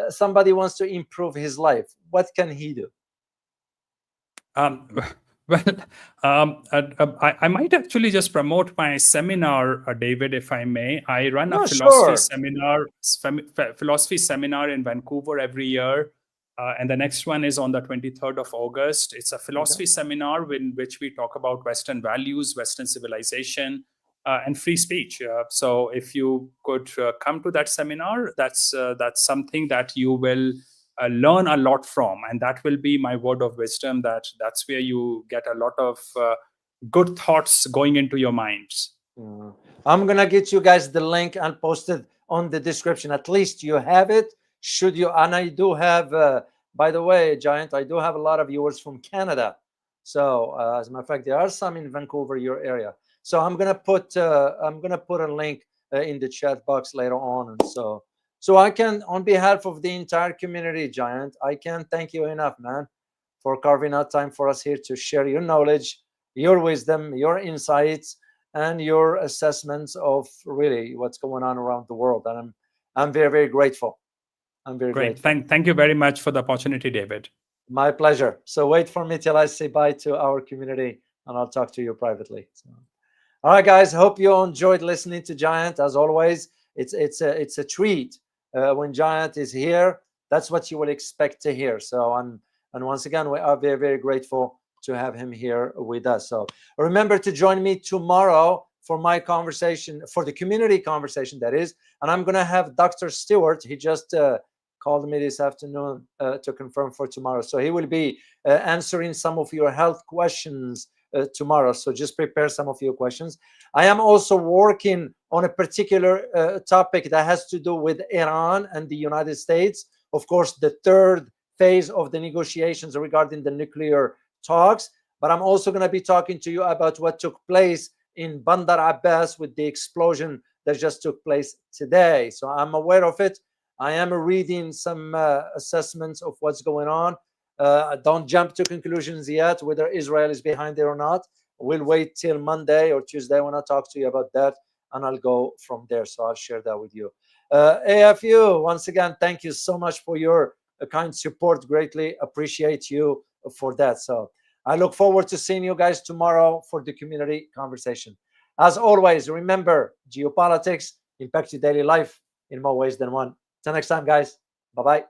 somebody wants to improve his life, what can he do? I might actually just promote my seminar, David, if I may. I run a philosophy seminar in Vancouver every year. And the next one is on the 23rd of August. It's a philosophy Okay. seminar in which we talk about Western values, Western civilization, and free speech. So if you could come to that seminar, that's something that you will learn a lot from, and that will be my word of wisdom. That's where you get a lot of good thoughts going into your minds. I'm gonna get you guys the link and post it on the description. At least you have it. Should you? And I do have, by the way, Jayant, I do have a lot of viewers from Canada. So as a matter of fact, there are some in Vancouver, your area. So I'm gonna put a link in the chat box later on, and so I can, on behalf of the entire community, Jayant, I can't thank you enough, man, for carving out time for us here to share your knowledge, your wisdom, your insights, and your assessments of really what's going on around the world. And I'm very, very grateful. I'm very Great. grateful. Thank you very much for the opportunity, David. My pleasure. So wait for me till I say bye to our community, and I'll talk to you privately. So, all right, guys. Hope you enjoyed listening to Jayant. As always, it's a treat when Jayant is here. That's what you will expect to hear. So and once again, we are very, very grateful to have him here with us. So remember to join me tomorrow for my conversation, for the community conversation, that is. And I'm going to have Dr. Stewart. He just called me this afternoon to confirm for tomorrow. So he will be answering some of your health questions tomorrow. So just prepare some of your questions. I am also working on a particular topic that has to do with Iran and the United States. Of course, the third phase of the negotiations regarding the nuclear talks. But I'm also going to be talking to you about what took place in Bandar Abbas with the explosion that just took place today. So I'm aware of it. I am reading some assessments of what's going on. Don't jump to conclusions yet, whether Israel is behind it or not. We'll wait till Monday or Tuesday when I talk to you about that, and I'll go from there. So I'll share that with you. AFU, once again, thank you so much for your kind support. Greatly appreciate you for that. So I look forward to seeing you guys tomorrow for the community conversation. As always, remember, geopolitics impact your daily life in more ways than one. Till next time, guys. Bye-bye.